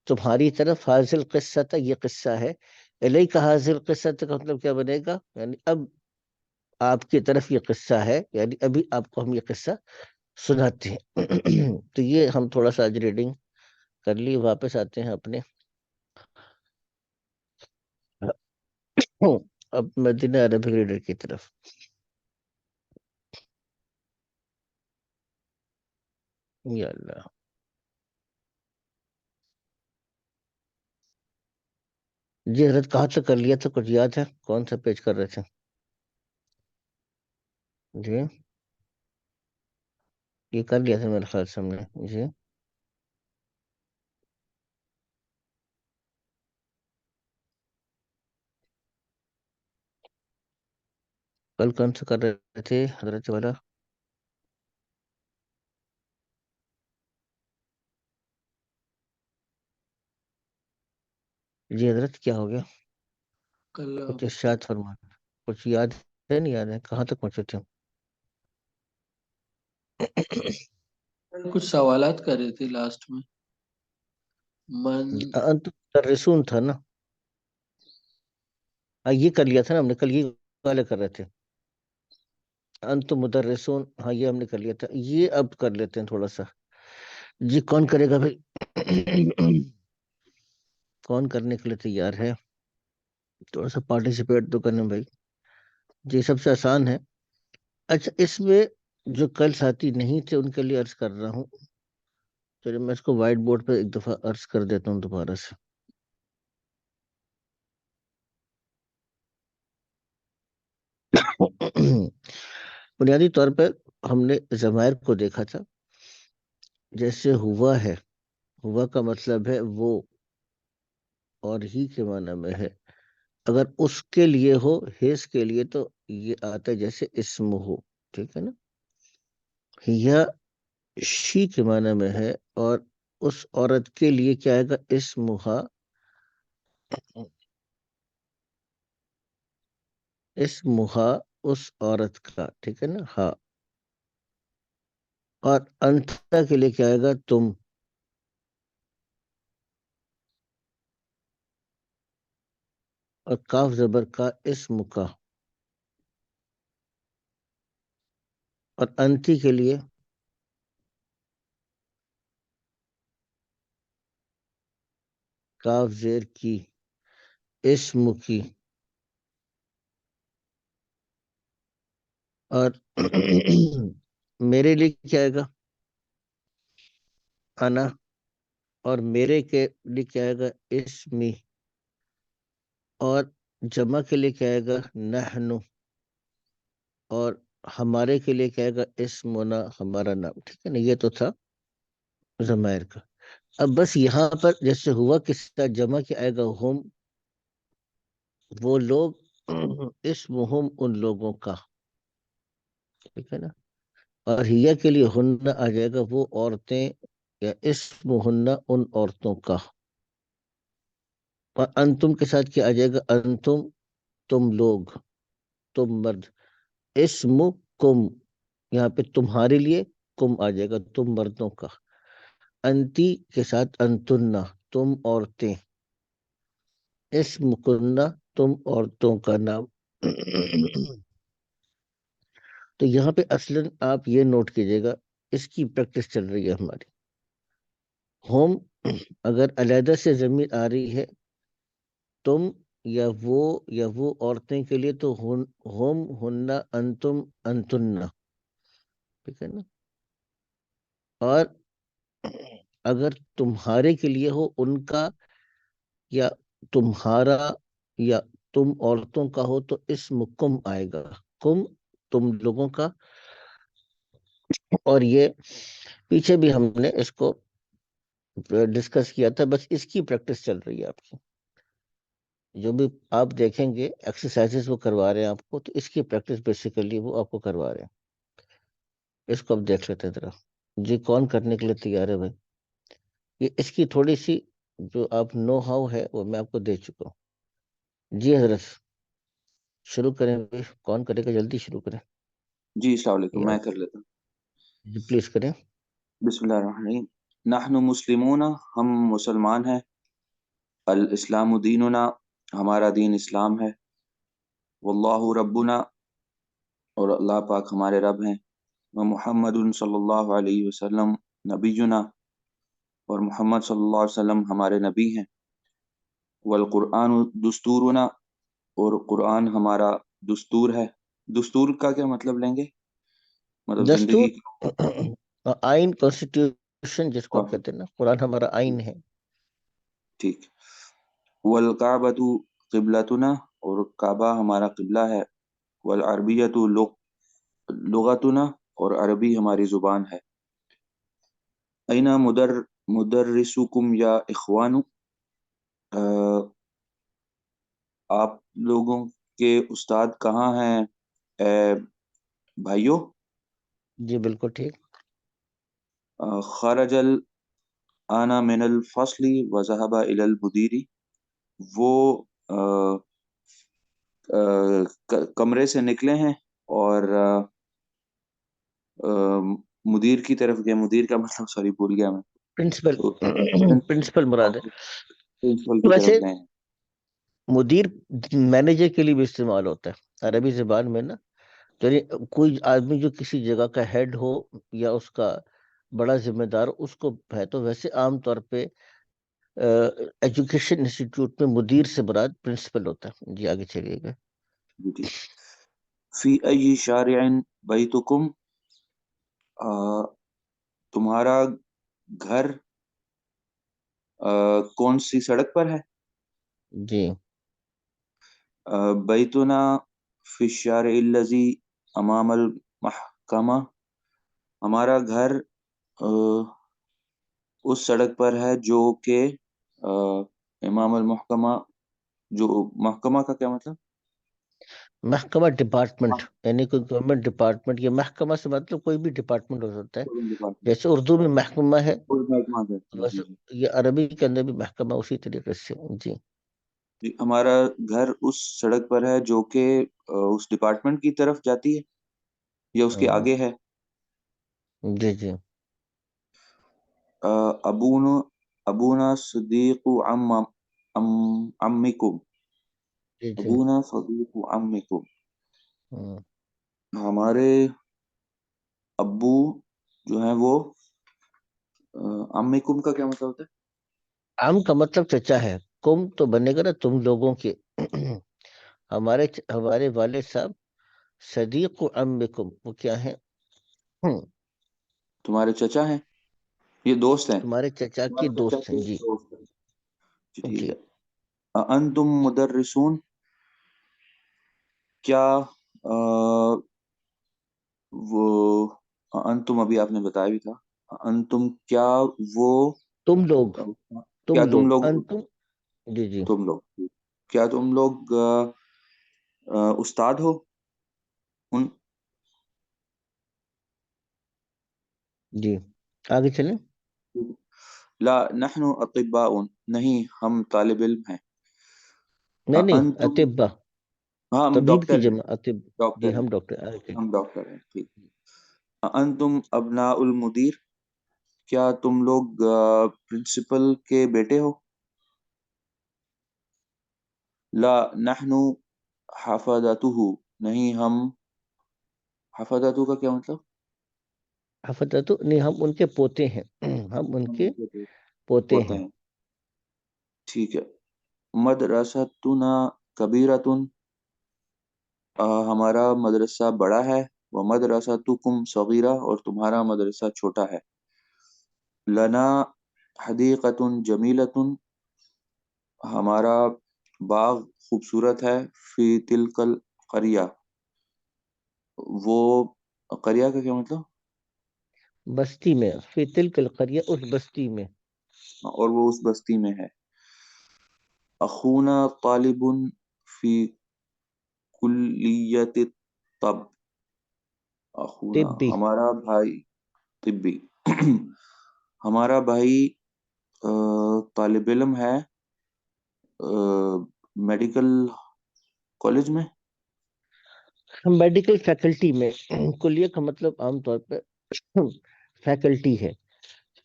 تمہاری طرف، حاضر القصہ یہ قصہ ہے، الیک حاضر القصہ کا مطلب کیا بنے گا؟ یعنی اب آپ کی طرف یہ قصہ ہے، یعنی ابھی آپ کو ہم یہ قصہ سناتے ہیں۔ تو یہ ہم تھوڑا سا آج ریڈنگ کر لی، واپس آتے ہیں اپنے اب مدینہ عربی ریڈر کی طرف۔ یا اللہ، جی حضرت کہاں تک کر لیا تھا؟ کچھ یاد ہے؟ کون سا پیج کر رہے تھے؟ جی یہ کر لیا تھا میرے خیال سے ہم نے۔ جی کل کون سا کر رہے تھے حضرت والا؟ جی حضرت کیا ہو گیا؟ کل کچھ ارشاد فرمانا، کچھ یاد ہے؟ نہیں یاد ہے؟ کہاں تک پہنچے تھے؟ کچھ سوالات کر رہے تھے لاسٹ میں۔ من انتم مدرسون تھا نا؟ ہاں یہ کر لیا تھا نا ہم نے کل، یہ والے کر رہے تھے انتم مدرسون، ہاں یہ ہم نے کر لیا تھا، یہ اب کر لیتے ہیں تھوڑا سا۔ جی کون کرے گا بھائی؟ کون کرنے کے لیے تیار ہے؟ تھوڑا سا پارٹیسپیٹ تو کرنا بھائی۔ جی سب سے آسان ہے۔ اچھا اس میں جو کل ساتھی نہیں تھے ان کے لیے عرض کر رہا ہوں، چلیے میں اس کو وائٹ بورڈ پہ ایک دفعہ عرض کر دیتا ہوں دوبارہ سے۔ بنیادی طور پر ہم نے ضمائر کو دیکھا تھا، جیسے ہوا ہے، ہوا کا مطلب ہے وہ، اور ہی کے معنی میں ہے۔ اگر اس کے لیے ہو، ہیز کے لیے، تو یہ آتا ہے جیسے اسم ہو، ٹھیک ہے نا؟ یا شی کے معنی میں ہے، اور اس عورت کے لیے کیا آئے گا؟ اسمہا، اسمہا اس عورت کا، ٹھیک ہے نا؟ ہاں، اور انتا کے لیے کیا آئے گا؟ تم، اور کاف زبر کا اسم کا، اور انتی کے لیے کاف زیر کی، اسم کی، اور میرے لیے کیا آئے گا؟ انا، اور میرے کے لیے کیا آئے گا؟ اسمی، اور جمع کے لیے کیا آئے گا؟ نحنو، اور ہمارے کے لیے کیا آئے گا؟ اسمنا، ہمارا نام. ٹھیک ہے نا، یہ تو تھا ضمائر کا. اب بس یہاں پر جیسے ہوا کس کا جمع کیا آئے گا؟ ہم، وہ لوگ، اسمہم ان لوگوں کا. ٹھیک ہے نا. اور ہیا کے لیے ہن آ جائے گا، وہ عورتیں، یا اسمہن ان عورتوں کا. اور انتم کے ساتھ کیا آ جائے گا؟ انتم تم لوگ، تم مرد. اسم کم، یہاں پہ تمہارے لیے کم آ جائے گا، تم مردوں کا. انتی کے ساتھ انتنا، تم عورتیں. اسم کننا، تم عورتوں کا نام. تو یہاں پہ اصلاً آپ یہ نوٹ کیجئے گا، اس کی پریکٹس چل رہی ہے ہماری. ہوم اگر علیحدہ سے ضمیر آ رہی ہے، تم یا وہ عورتیں کے لیے، تو ہوم، ہننا، انتم، انتننا. ٹھیک ہے نا. اور اگر تمہارے کے لیے ہو، ان کا، یا تمہارا، یا تم عورتوں کا ہو، تو اسم کم آئے گا. کم تم لوگوں کا. اور یہ پیچھے بھی ہم نے اس کو ڈسکس کیا تھا، بس اس کی پریکٹس چل رہی ہے آپ کی. جو بھی آپ دیکھیں گے ایکسرسائزز وہ کروا رہے ہیں آپ کو، تو اس کی پریکٹس بیسیکلی وہ آپ کو کروا رہے ہیں. اس کو اب دیکھ لیتے ہیں ذرا. جی کون کرنے کے لیے تیار ہے بھائی؟ یہ اس کی تھوڑی سی جو آپ نو ہاؤ ہے وہ میں آپ کو دے چکا ہوں. جی حضرت شروع کریں بھائی. کون کرے گا؟ جلدی شروع کریں. جی السلام علیکم، میں یس کر لیتا ہوں. جی پلیز کریں. بسم اللہ الرحمن الرحیم. نحن مسلمون، ہم مسلمان ہیں. الاسلام دیننا، ہمارا دین اسلام ہے. واللہ ربنا، اور اللہ پاک ہمارے رب ہیں. ومحمد صلی اللہ علیہ وسلم نبینا، اور محمد صلی اللہ علیہ وسلم ہمارے نبی ہیں. والقرآن دستورنا، اور قرآن ہمارا دستور ہے. دستور کا کیا مطلب لیں گے؟ مطلب دستور، زندگی آئین، کانسٹیٹیوشن جس کو آپ کا. کہتے ہیں نا، قرآن ہمارا آئین ہے. ٹھیک. والکعبۃ قبلتنا، اور کعبہ ہمارا قبلہ ہے. والعربیۃ لغتنا، اور عربی ہماری زبان ہے. این مدرسکم یا اخوان، آپ لوگوں کے استاد کہاں ہیں اے بھائیوں؟ جی بالکل ٹھیک. خرج انا من الفصل وذهب الى المدير، وہ کمرے سے نکلے ہیں اور مدیر کی طرف گئے. مدیر کا مطلب سوری بھول گیا میں. پرنسپل، تو پرنسپل مراد ہے. پرنسپل کی طرف ویسے گئے ہیں. مدیر مینیجر کے لیے بھی استعمال ہوتا ہے عربی زبان میں نا. یعنی کوئی آدمی جو کسی جگہ کا ہیڈ ہو یا اس کا بڑا ذمہ دار، اس کو ہے. تو ویسے عام طور پہ ایجوکیشن انسٹیٹیوٹ میں مدیر سے مراد پرنسپل ہوتا ہے. جی آگے چلیے گا. جی ٹھیک. فی ای شارع بیتکم، تمہارا گھر کون سی سڑک پر ہے؟ جی بیتنا فی الشارع الذی امام المحکمہ، ہمارا گھر اس سڑک پر ہے جو کہ امام المحکمہ. جو محکمہ کا کیا مطلب؟ محکمہ ڈپارٹمنٹ، یعنی کوئی گورنمنٹ ڈپارٹمنٹ، یا محکمہ سے مطلب کوئی بھی ڈپارٹمنٹ ہو سکتا ہے. جیسے اردو میں محکمہ ہے، ویسے یہ عربی کے اندر بھی محکمہ اسی طریقے سے. جی ہمارا گھر اس سڑک پر ہے جو کہ اس ڈپارٹمنٹ کی طرف جاتی ہے یا اس کے آگے ہے. جی جی ابونا صدیق عمکم، جی جی. ابونا صدیق عمکم، ہاں. ہمارے ابو جو ہیں وہ. عمکم کا کیا مطلب ہوتا ہے؟ عم کا مطلب چچا ہے، کم تو بنے گا نا تم لوگوں کے. ہمارے والد صاحب صدیق عمکم وہ کیا ہے؟ تمہارے چچا ہیں، یہ دوست ہیں. تمہارے چچا کی تمہارے چچا دوست ہیں. کے جی دوست ہیں. جی ٹھیک جی. ہے. انتم مدرسون، کیا وہ انتم ابھی آپ نے بتایا بھی تھا. انتم کیا وہ تم لوگ، تم کیا تم لوگ لوگ انتم. جی جی تم لوگ کیا تم لوگ استاد ہو ان. جی. آگے چلیں. لا نحن اطباء، نہیں ہم طالب علم ہیں. نہیں نہیں، انتم، اطبا، ہاں ہم طبیب کی ڈاکٹر ہیں. جمع اطب. ڈاکٹر جی ہیں، ہم ڈاکٹر. آگے. ہم ڈاکٹر ہیں. ٹھیک. انتم ابناء المدیر، کیا تم لوگ پرنسپل کے بیٹے ہو. لا نحن حفظته، نہیں ہم. حفظته کا کیا مطلب؟ حفظ نہیں، ہم ان کے پوتے ہیں. ہم ان ہم کے ان کے پوتے ہوتے ہیں. ہیں. ٹھیک ہے. مدرستنا کبیرتن، ہمارا مدرسہ بڑا ہے. وہ مدرستکم صغیرہ، اور تمہارا مدرسہ چھوٹا ہے. لنا حدیقۃ جمیلۃ، ہمارا باغ خوبصورت ہے. فی تلک القریہ، وہ قریہ کا کیا مطلب؟ بستی میں. فی تلک القریہ، اس بستی میں. اور وہ اس بستی میں ہے. اخونا طالب فی کلیت الطب، اخونا طبی. ہمارا بھائی. طبی ہمارا بھائی طالب علم ہے میڈیکل کالج میں. میڈیکل فیکلٹی میں. کلیہ کا مطلب عام طور پہ فیکلٹی ہے.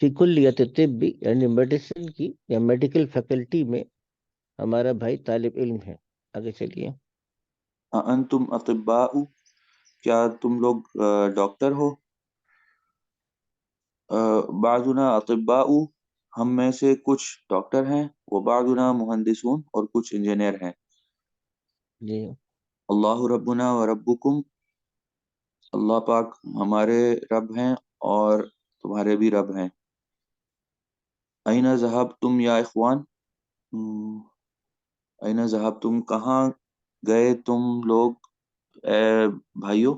فی کلیت طبی یعنی میڈیسن کی یا میڈیکل فیکلٹی میں ہمارا بھائی طالب علم ہے. آگے چلیے. انتم اطباء، کیا تم لوگ ڈاکٹر ہو. بعضنا اطباء، ہم میں سے کچھ ڈاکٹر ہیں. وہ بعضنا مہندسون، اور کچھ انجینئر ہیں. جی. اللہ ربنا و ربکم، اللہ پاک ہمارے رب ہیں اور تمہارے بھی رب ہیں. این ذہبتم یا اخوان، این ذہبتم کہاں گئے تم لوگ اے بھائیو.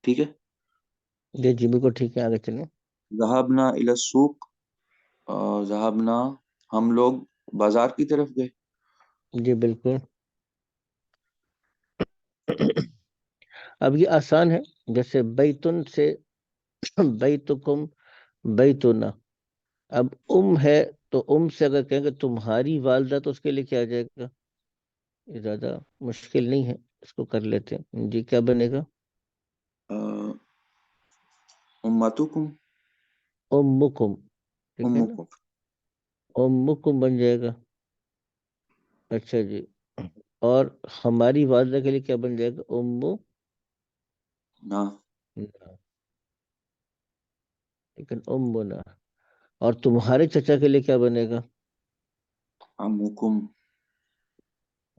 ٹھیک ہے. جی جی بالکل ٹھیک ہے. آگے چلیں. ذہبنا الی السوق، ذہبنا ہم لوگ بازار کی طرف گئے. جی بالکل. اب یہ آسان ہے. جیسے بیتن سے بیتکم، بیتنا. اب ہے تو سے اگر کہیں گے تمہاری والدہ تو اس کے لیے کیا آ جائے گا؟ یہ زیادہ مشکل نہیں ہے، اس کو کر لیتے ہیں. جی کیا بنے گا؟ امتکم، امکم. ٹھیک ہے نا، امکم. امکم بن جائے گا. اچھا جی. اور ہماری والدہ کے لیے کیا بن جائے گا؟ امو. نا. لیکن امنا. اور تمہارے چچا کے لیے کیا بنے گا؟ امکم.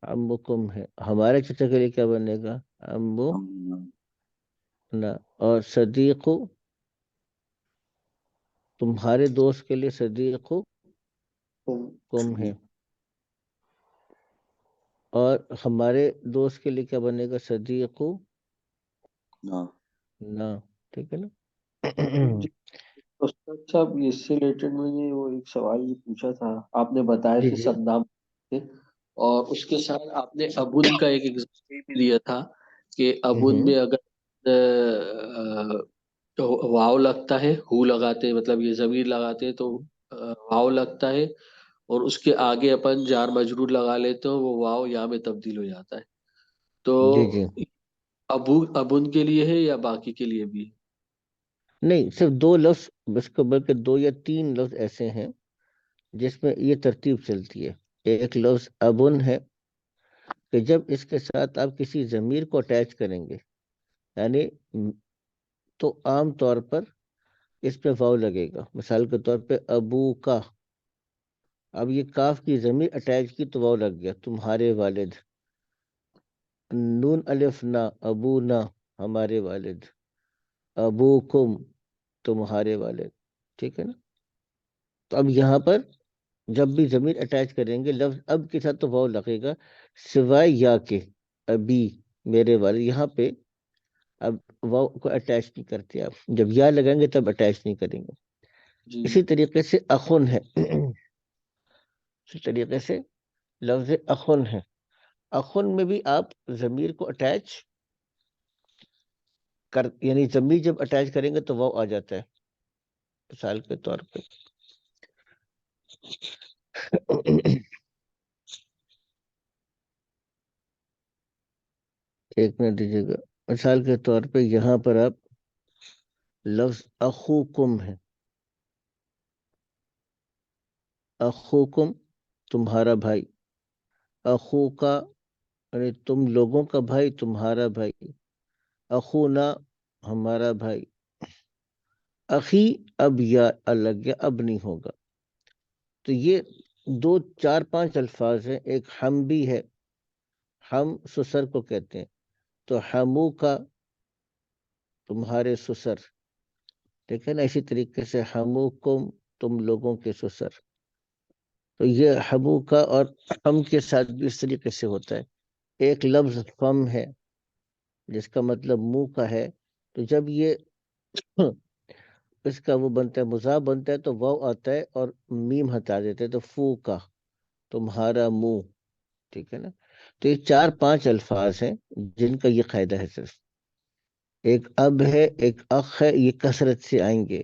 امکم ہے. ہمارے چچا کے لیے کیا بنے گا؟ امبو ام- نا. اور صدیق تمہارے دوست کے لیے صدیق کم ہے. اور ہمارے دوست کے لیے کیا بنے گا؟ صدیق نا. نا. ٹھیک ہے نا. جی استاد صاحب، اس سے ریلیٹڈ میں نے وہ ایک سوال یہ پوچھا تھا. آپ نے بتایا جی تھے جی سب نام تھے، اور اس کے ساتھ آپ نے ابن کا ایک ایگزامپل بھی دیا تھا کہ ابن میں اگر واو لگتا ہے، ہو لگاتے مطلب یہ ضمیر لگاتے تو واو لگتا ہے، اور اس کے آگے اپن جار مجرور لگا لیتے ہو، وہ واو یا میں تبدیل ہو جاتا ہے. تو جی جی. ابن کے لیے ہے یا باقی کے لیے بھی ہے؟ نہیں، صرف دو لفظ، بس کو بلکہ دو یا تین لفظ ایسے ہیں جس میں یہ ترتیب چلتی ہے. ایک لفظ ابن ہے کہ جب اس کے ساتھ آپ کسی ضمیر کو اٹیچ کریں گے، یعنی تو عام طور پر اس پہ واو لگے گا. مثال کے طور پہ ابو کا، اب یہ کاف کی ضمیر اٹیچ کی تو واو لگ گیا، تمہارے والد. نون الف نہ، ابو نہ ہمارے والد، ابوکم تمہارے والد. ٹھیک ہے نا. تو اب یہاں پر جب بھی ضمیر اٹیچ کریں گے لفظ اب کے ساتھ تو واو لگے گا، سوائے یا کے ابھی میرے والد. یہاں پہ اب واو کو اٹیچ نہیں کرتے آپ، جب یا لگائیں گے تب اٹیچ نہیں کریں گے. جی اسی طریقے سے اخن ہے، اسی طریقے سے لفظ اخن ہے. اخن میں بھی آپ ضمیر کو اٹیچ کر، یعنی ضمیر جب اٹیچ کریں گے تو واو آ جاتا ہے. مثال کے طور پہ ایک منٹ دیجیے گا. مثال کے طور پہ یہاں پر آپ لفظ اخوکم ہے، اخوکم تمہارا بھائی، اخو کا یعنی تم لوگوں کا بھائی تمہارا بھائی، اخونا ہمارا بھائی. اخی اب یا الگ یا اب نہیں ہوگا. تو یہ دو چار پانچ الفاظ ہیں. ایک ہم بھی ہے، ہم سسر کو کہتے ہیں، تو ہمو کا تمہارے سسر. ٹھیک ہے نا. اسی طریقے سے ہمو کم تم لوگوں کے سسر. تو یہ ہمو کا اور ہم کے ساتھ بھی اس طریقے سے ہوتا ہے. ایک لفظ فم ہے جس کا مطلب منہ کا ہے، تو جب یہ اس کا وہ بنتا ہے مضاف بنتا ہے تو واو آتا ہے اور میم ہٹا دیتے ہیں، تو فو کا تمہارا منہ. ٹھیک ہے نا. تو یہ چار پانچ الفاظ ہیں جن کا یہ قاعدہ ہے. صرف ایک اب ہے، ایک اخ ہے، یہ کثرت سے آئیں گے.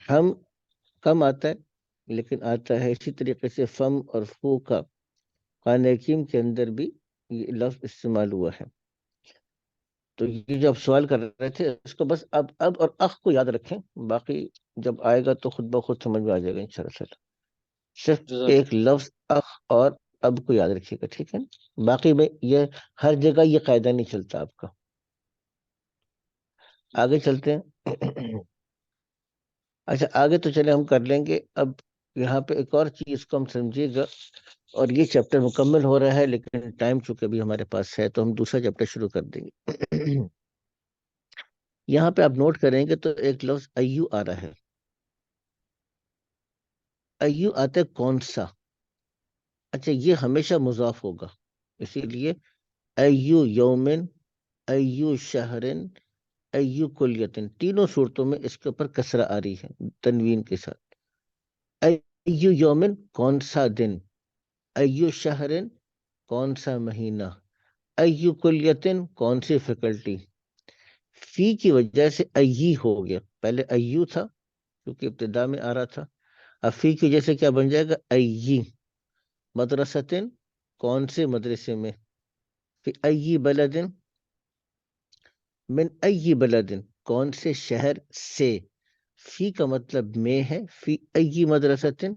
ہم کم آتا ہے لیکن آتا ہے. اسی طریقے سے فم اور فو کا قرآن حکیم کے اندر بھی یہ لفظ استعمال ہوا ہے. تو یہ جو آپ سوال کر رہے تھے اس کو بس اب اور اخ کو یاد رکھیں، باقی جب آئے گا تو خود بخود سمجھ میں آ جائے گا انشاءاللہ. صرف جزاک ایک لفظ اخ اور اب کو یاد رکھیے گا. ٹھیک ہے نا. باقی میں یہ ہر جگہ یہ قاعدہ نہیں چلتا آپ کا. آگے چلتے ہیں. اچھا آگے تو چلے ہم کر لیں گے. اب یہاں پہ ایک اور چیز کو ہم سمجھیے گا، اور یہ چیپٹر مکمل ہو رہا ہے لیکن ٹائم چونکہ بھی ہمارے پاس ہے تو ہم دوسرا چیپٹر شروع کر دیں گے. یہاں پہ آپ نوٹ کریں گے تو ایک لفظ ایو آ رہا ہے. ایو آتا ہے کون سا. اچھا یہ ہمیشہ مضاف ہوگا، اسی لیے ایو یومن، ایو شہرن، ایو کلیتن، تینوں صورتوں میں اس کے اوپر کسرہ آ رہی ہے تنوین کے ساتھ. ایو یومن کون سا دن، ایو شہرن کون سا مہینہ، ایو کلیتن کون سی فیکلٹی. فی کی وجہ سے ایی ہو گیا، پہلے ایو تھا کیونکہ ابتدا میں آ رہا تھا. اب فی کی وجہ سے کیا بن جائے گا، ایی. مدرستن کون سے مدرسے میں، فی ایی بلدن، من ایی بلدن کون سے شہر سے. فی کا مطلب میں ہے، فی ایی مدرستن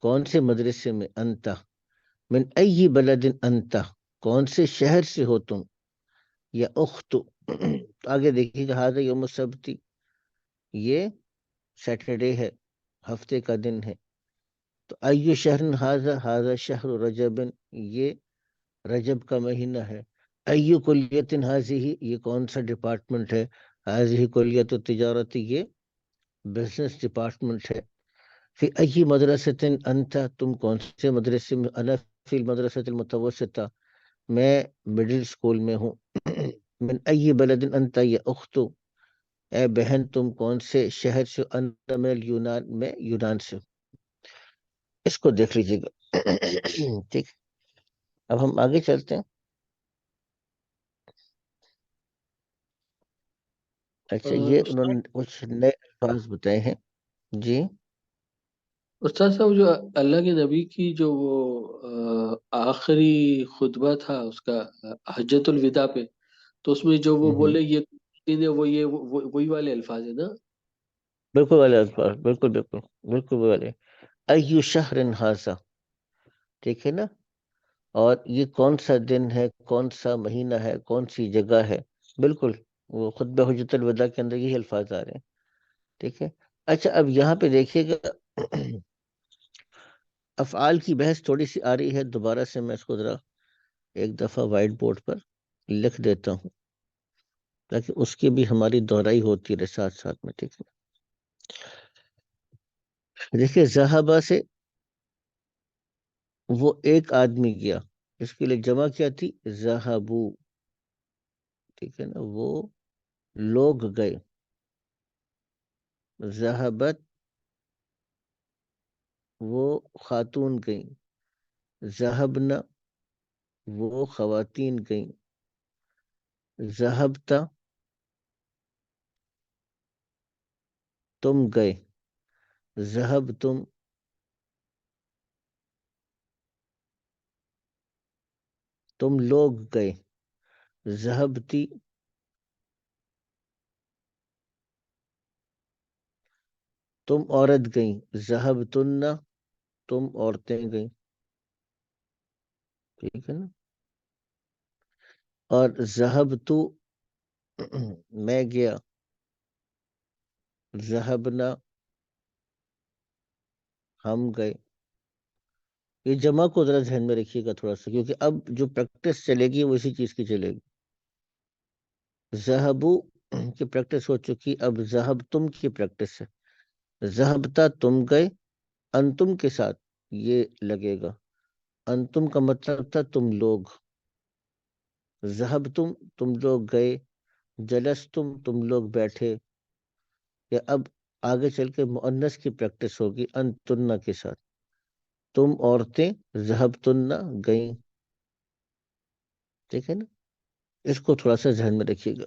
کون سے مدرسے میں، انتا من ایی بلدن انتا کون سے شہر سے ہو تم، یا اخت. آگے دیکھیے گا ہاذا یوم السبت، یہ سیٹرڈے ہے، ہفتے کا دن ہے. تو ایو شہر ہاذا، ہاذا شہر رجب، یہ رجب کا مہینہ ہے. ایو کلیت ہاذہ، یہ کون سا ڈپارٹمنٹ ہے، ہاذہ کلیت التجارت، یہ بزنس ڈپارٹمنٹ ہے. فی ایی مدرسۃ انت، تم کون سے مدرسے میں، انا فی المدرسۃ المتوسطہ، میں مڈل اسکول میں ہوں. من ایی بلد انت یا اختو، اے بہن تم کون سے شہر سے، انا من اليونان، میں یونان سے. اس کو دیکھ لیجیے گا. ٹھیک. اب ہم آگے چلتے ہیں. اچھا یہ انہوں نے کچھ نئے الفاظ بتائے ہیں. جی استاد صاحب، جو اللہ کے نبی کی جو وہ آخری خطبہ تھا اس کا حجت الوداع پہ، تو اس میں جو وہ بولے یہ وہ یہ وہی والے الفاظ ہیں نا؟ بالکل والے الفاظ، بالکل بالکل بالکل والے. ایو شہر ھذا، ٹھیک ہے نا. اور یہ کون سا دن ہے، کون سا مہینہ ہے، کون سی جگہ ہے. بالکل وہ خطبہ حجت الوداع کے اندر یہی الفاظ آ رہے ہیں. ٹھیک ہے. اچھا اب یہاں پہ دیکھیے گا افعال کی بحث تھوڑی سی آ رہی ہے، دوبارہ سے میں اس کو ذرا ایک دفعہ وائٹ بورڈ پر لکھ دیتا ہوں تاکہ اس کی بھی ہماری دہرائی ہوتی رہے ساتھ ساتھ میں، ٹھیک ہے؟ دیکھیے ذہبہ سے وہ ایک آدمی گیا، اس کے لیے جمع کیا تھی؟ ذہبو، ٹھیک ہے نا؟ وہ لوگ گئے، ذہبت وہ خاتون گئیں، ذہبنا وہ خواتین گئیں، ذہبتا تم گئے، ذہب تم لوگ گئے، ذہبتی تم عورت گئیں، ذہبتن تم عورتیں گئیں، ٹھیک ہے نا؟ اور ذہبتو میں گیا، ذہبنا ہم گئے۔ یہ جمع کو ذرا ذہن میں رکھیے گا تھوڑا سا، کیونکہ اب جو پریکٹس چلے گی وہ اسی چیز کی چلے گی۔ ذہبو کی پریکٹس ہو چکی، اب ذہب تم کی پریکٹس ہے۔ ذہبتا تم گئے، انتم کے ساتھ یہ لگے گا، انتم کا مطلب تھا تم لوگ، ذہبتم تم لوگ گئے، جلستم تم لوگ بیٹھے، یا اب آگے چل کے مؤنث کی پریکٹس ہوگی انتن کے ساتھ، تم عورتیں ذہبتن گئیں، ٹھیک ہے نا؟ اس کو تھوڑا سا ذہن میں رکھیے گا۔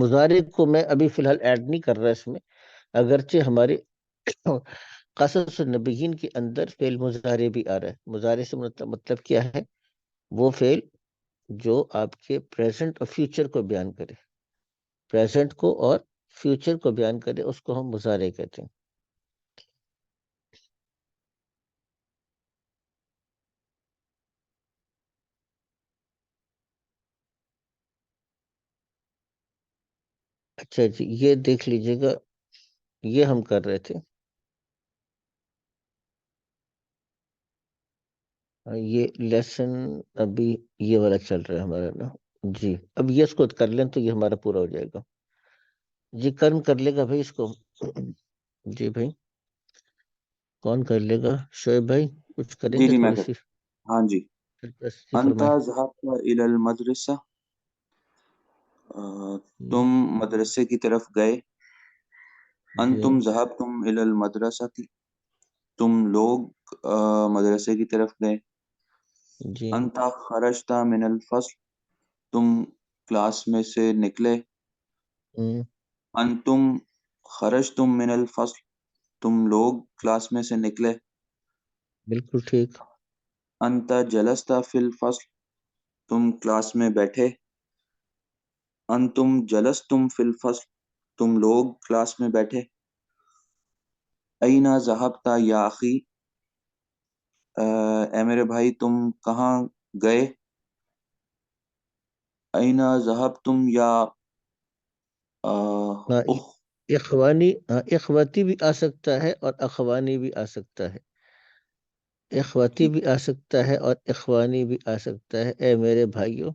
مضارع کو میں ابھی فی الحال ایڈ نہیں کر رہا اس میں، اگرچہ ہمارے قصص النبیین کے اندر فعل مضارع بھی آ رہا ہے۔ مضارع سے مطلب کیا ہے؟ وہ فعل جو آپ کے پریزنٹ اور فیوچر کو بیان کرے، پریزنٹ کو اور فیوچر کو بیان کرے، اس کو ہم مضارع کہتے ہیں۔ اچھا جی، یہ دیکھ لیجئے گا، یہ ہم کر رہے تھے، یہ لیسن ابھی یہ والا چل رہا ہے ہمارا نا جی۔ اب یہ اس کو کر لیں تو یہ ہمارا پورا ہو جائے گا جی۔ کرم کر لے گا بھائی اس کو، جی بھائی کون کر لے گا؟ شعیب بھائی کچھ کریں جی گے جی میں تھوڑی سی ہاں جی۔ سرپرستی انتا فرمائیں؟ ذهبت الى المدرسہ، تم مدرسے کی طرف گئے۔ جی انتم ذهبتم الى المدرسہ، تم لوگ مدرسے کی طرف گئے۔ جی انتا خرجت من الفصل، تم کلاس میں سے نکلے۔ ہم، انتم خرجتم من الفصل، تم لوگ کلاس میں سے نکلے۔ بالکل ٹھیک۔ انت جلست فی الفصل، تم کلاس میں بیٹھے۔ انتم جلستم فی الفصل، تم لوگ کلاس میں بیٹھے۔ اینا ذہبت یا اخی، اے میرے بھائی تم کہاں گئے۔ اینا ذہبتم یا ہاں، اخ، اخوانی، اخواتی بھی آ سکتا ہے اور اخوانی بھی آ سکتا ہے، اخواتی بھی آ سکتا ہے اور اخوانی بھی آ سکتا ہے، اے میرے بھائیوں،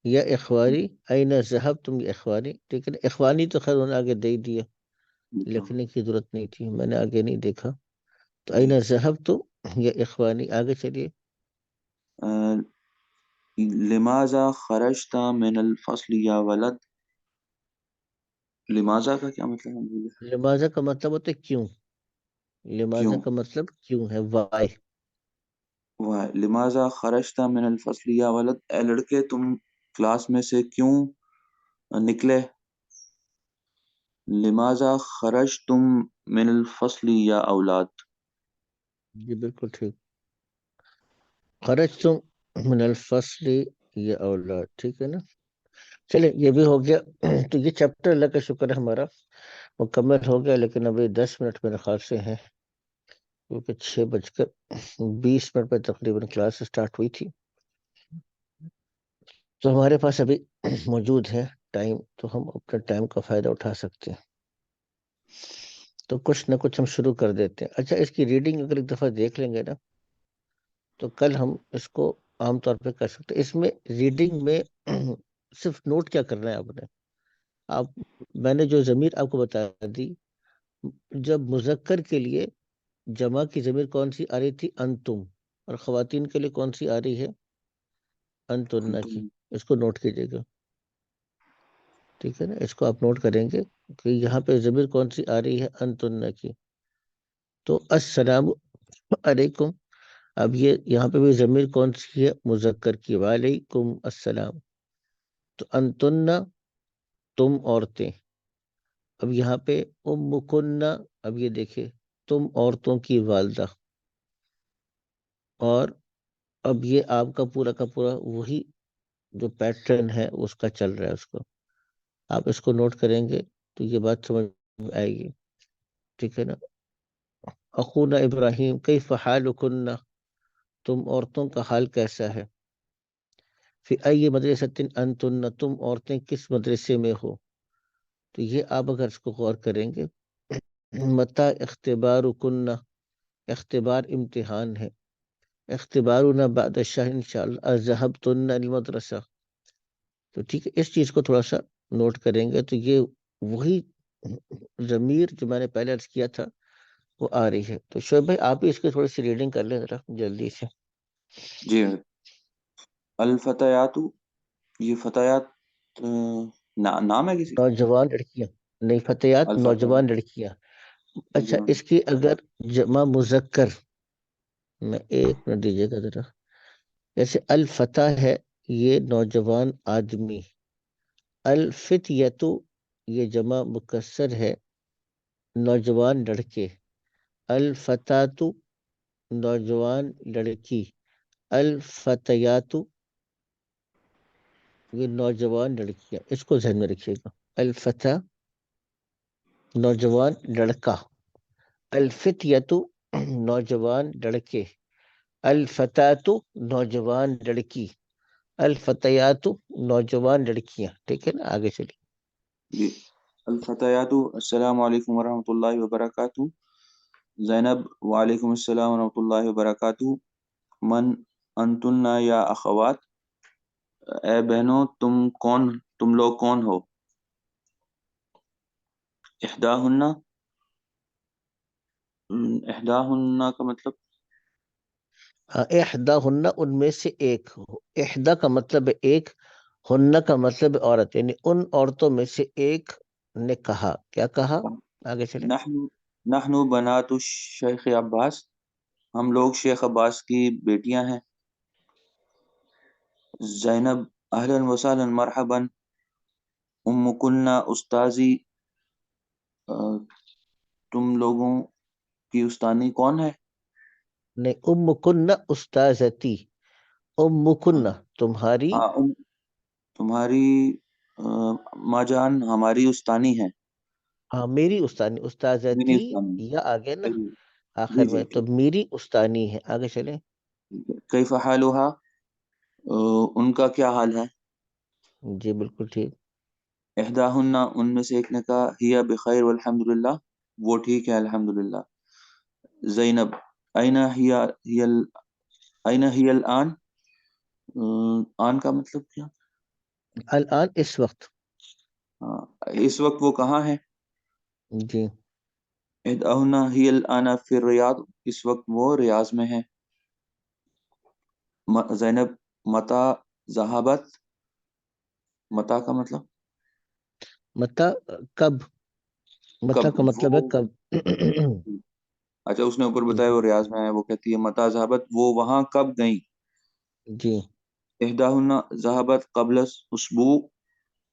یا اخوانی، این ذہب تم، یہ اخوانی، ٹھیک ہے نا؟ اخوانی تو خیر انہوں نے آگے دے ہی دیا، لکھنے کی ضرورت نہیں تھی، میں نے آگے نہیں دیکھا، تو این ذہب تم یا اخوانی، آگے چلیے۔ لماذا خرجت من الفصل یا ولد، لماذا کا کیا مطلب ہے؟ لماذا کا مطلب ہوتا ہے کیوں، لماذا کیوں؟ کا مطلب کیوں ہے، وائی۔ لماذا خرجت من الفصل یا ولد، اے لڑکے تم کلاس میں سے کیوں نکلے۔ لماذا خرجتم من الفصل یا اولاد، جی بالکل ٹھیک، خرجتم من الفصل یا اولاد، ٹھیک ہے نا؟ چلے یہ بھی ہو گیا۔ تو یہ چیپٹر اللہ کا شکر ہے ہمارا مکمل ہو گیا، لیکن ابھی 10 منٹ میرے خیال سے ہیں، کیونکہ 6:20 پہ تقریباً کلاس سٹارٹ ہوئی تھی، تو ہمارے پاس ابھی موجود ہے ٹائم، تو ہم اپنے ٹائم کا فائدہ اٹھا سکتے ہیں۔ تو کچھ نہ کچھ ہم شروع کر دیتے ہیں. اچھا، اس کی ریڈنگ اگر ایک دفعہ دیکھ لیں گے نا تو کل ہم اس کو عام طور پہ کر سکتے ہیں. اس میں ریڈنگ میں صرف نوٹ کیا کرنا ہے آپ میں نے جو ضمیر آپ کو بتا دی، جب مذکر کے لیے جمع کی ضمیر کون سی آ رہی تھی؟ انتم. اور خواتین کے لیے کون سی آ رہی ہے؟ انتن کی. اس کو نوٹ کیجیے گا، ٹھیک ہے نا؟ اس کو آپ نوٹ کریں گے کہ یہاں پہ ضمیر کون سی آ رہی ہے؟ انتن کی. تو السلام علیکم. اب یہ یہاں پہ بھی ضمیر کون سی ہے؟ مذکر کی. وعلیکم السلام. تو انتن، تم عورتیں. اب یہاں پہ ام، اب یہ دیکھیں، تم عورتوں کی والدہ. اور اب یہ آپ کا پورا وہی جو پیٹرن ہے اس کا چل رہا ہے. اس کو آپ اس کو نوٹ کریں گے تو یہ بات سمجھ میں آئے گی، ٹھیک ہے نا؟ اخونا ابراہیم کیف حالکن، تم عورتوں کا حال کیسا ہے؟ فی ای مدرسۃ انتن، تم عورتیں کس مدرسے میں ہو؟ تو یہ آپ اگر اس کو غور کریں گے، متی اختبارکن، اختبار امتحان ہے. اختبارنا بعد الشهر انشاءاللہ. اذهبتن المدرسہ. تو ٹھیک ہے، اس چیز کو تھوڑا سا نوٹ کریں گے تو یہ وہی ضمیر جو میں نے پہلے عرض کیا تھا وہ آ رہی ہے. تو شعیب بھائی آپ بھی اس کی تھوڑی سی ریڈنگ کر لیں ذرا جلدی سے. جی. الفتیات، یہ فتیات نام ہے کسی؟ نوجوان لڑکیاں نہیں، فتیات نوجوان لڑکیاں. اچھا، اس کی اگر جمع مذکر میں ایک منٹ دیجیے گا ذرا. جیسے الفتح ہے یہ نوجوان آدمی. الفتیتو یہ جمع مکسر ہے نوجوان لڑکے. الفتاتو نوجوان لڑکی. الفتیاتو یہ نوجوان لڑکیاں. اس کو ذہن میں رکھیے گا. الفتح نوجوان لڑکا. الفتیتو نوجوان لڑکے. الفتاتو نوجوان لڑکی. الفتیاتو نوجوان لڑکیاں. ٹھیک ہے نا؟ آگے چلیے. جی. الفتیات السلام علیکم ورحمۃ اللہ وبرکاتہ. زینب وعلیکم السلام ورحمۃ اللہ وبرکاتہ. من انتن یا اخوات، اے بہنوں تم لوگ کون ہو؟ احداہن، احداہن کا مطلب احدا ہن ان میں سے ایک. احدا کا مطلب ہے ایک، ہن کا مطلب ہے عورت، یعنی ان عورتوں میں سے ایک نے کہا. کیا کہا؟ آگے چلیں. نحن بنات الشیخ عباس، ہم لوگ شیخ عباس کی بیٹیاں ہیں. زینب اہلا وسہلا مرحبا. ام کننا استاذی، تم لوگوں کی استانی کون ہے؟ نہیں، ام کن استاذتی. ام کن تمہاری. ہاں، تمہاری ماں جان ہماری استانی ہے. ہاں، میری استانی. میری استاذتی استانی. یا آگے نا جی آخر جی میں، تو میری استانی ہے. آگے چلیں. کیف حالها، ان کا کیا حال ہے؟ جی بالکل ٹھیک. احداہن ان میں سے ایک نے کہا ہی بخیر والحمد للہ، وہ ٹھیک ہے الحمد للہ. زینب این ہی الان، آن کا مطلب کیا؟ الان اس وقت. اس وقت وہ کہاں ہے؟ جی. احداہن ہی الان فی الریاض، اس وقت وہ ریاض میں ہے. زینب متا ذہبت، متا کا مطلب متا کب. متا کا مطلب ہے کب. اچھا، اس نے اوپر بتایا وہ ریاض میں ہے. وہ کہتی ہے متا ذہبت، وہ وہاں کب گئیں؟ جی. احداہن ذہبت قبل اسبوع،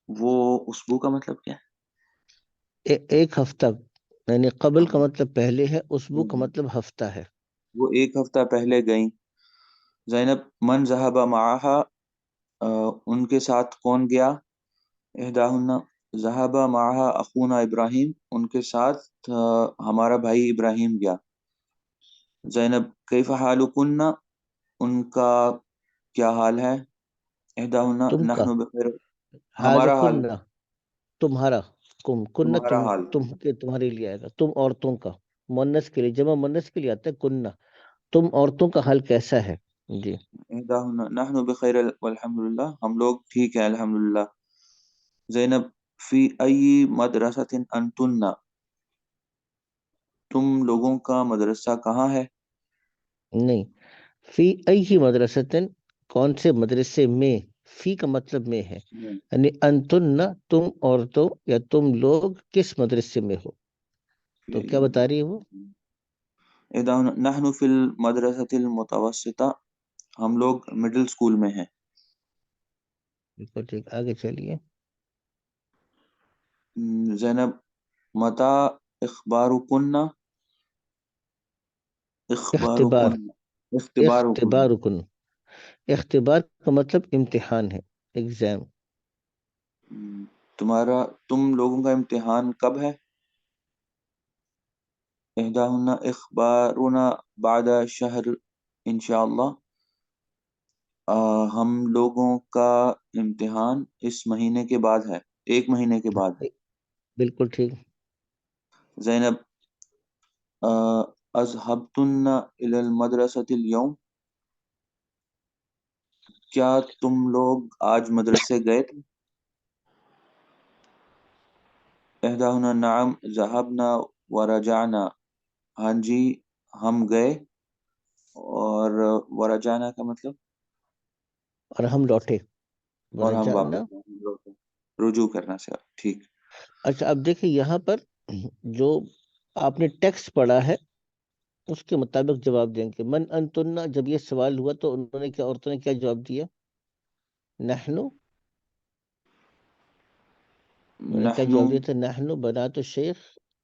وہ اسبوع کا مطلب کیا ہے؟ ایک ہفتہ، یعنی قبل کا مطلب پہلے ہے، اسبوع کا مطلب ہفتہ ہے. وہ ایک ہفتہ پہلے گئیں. زینب من ذهب معها، ان کے ساتھ کون گیا؟ احداہن ذهب معها اخونا ابراہیم، ان کے ساتھ ہمارا بھائی ابراہیم گیا. زینب کیف حالکن، ان کا کیا حال ہے؟ احداہن تم کا. نحن بخیر، حال ہمارا حال. کنہ تمہارا. کنہ تمہارا حال. تمہارے لیے آئے گا، تم عورتوں کا، مونس کے لیے، جمع مونس کے لیے آتا ہے کنہ، تم عورتوں کا حال کیسا ہے؟ جی نحن بخیر والحمد للہ، ہم لوگ ٹھیک ہیں الحمد للہ. زینب فی ای مدرسۃ انتن، تم لوگوں کا مدرسہ کہاں ہے؟ نہیں، فی ای مدرستن، کون سے مدرسے میں، فی کا مطلب میں ہے، یعنی انتن تم عورتوں یا تم لوگ کس مدرسے میں ہو. تو کیا بتا رہی ہے وہ؟ نحن فی المدرسۃ المتوسطہ، ہم لوگ مڈل اسکول میں ہیں. بالکل ٹھیک، آگے چلیے. زینب متا اخبارکن، اختبار، اختبارکن. اختبارکن، اختبار کا مطلب امتحان ہے، ایگزام. تم لوگوں کا امتحان کب ہے؟ احداہن اخبارنا بعد شہر انشاءاللہ، ہم لوگوں کا امتحان اس مہینے کے بعد ہے، ایک مہینے کے بعد ہے. بالکل ٹھیک. زینب اذهبتن الى المدرسة اليوم، کیا تم لوگ آج مدرسے گئے تھے؟ احداہن نعم ذهبنا ورجعنا، ہاں جی ہم گئے، اور ورجعنا کا مطلب اور ہم لوٹے، اور ہم ورجعنا. واپس، رجوع کرنا سے. ٹھیک. اچھا اب دیکھیں یہاں پر جو آپ نے ٹیکسٹ پڑھا ہے اس کے مطابق جواب دیں گے. من انتن، جب یہ سوال ہوا تو انہوں نے کیا، عورتوں نے کیا جواب دیا؟ نحنو، انہوں نے کیا نحن جواب دیا تھا؟ نحنو بنات الشیخ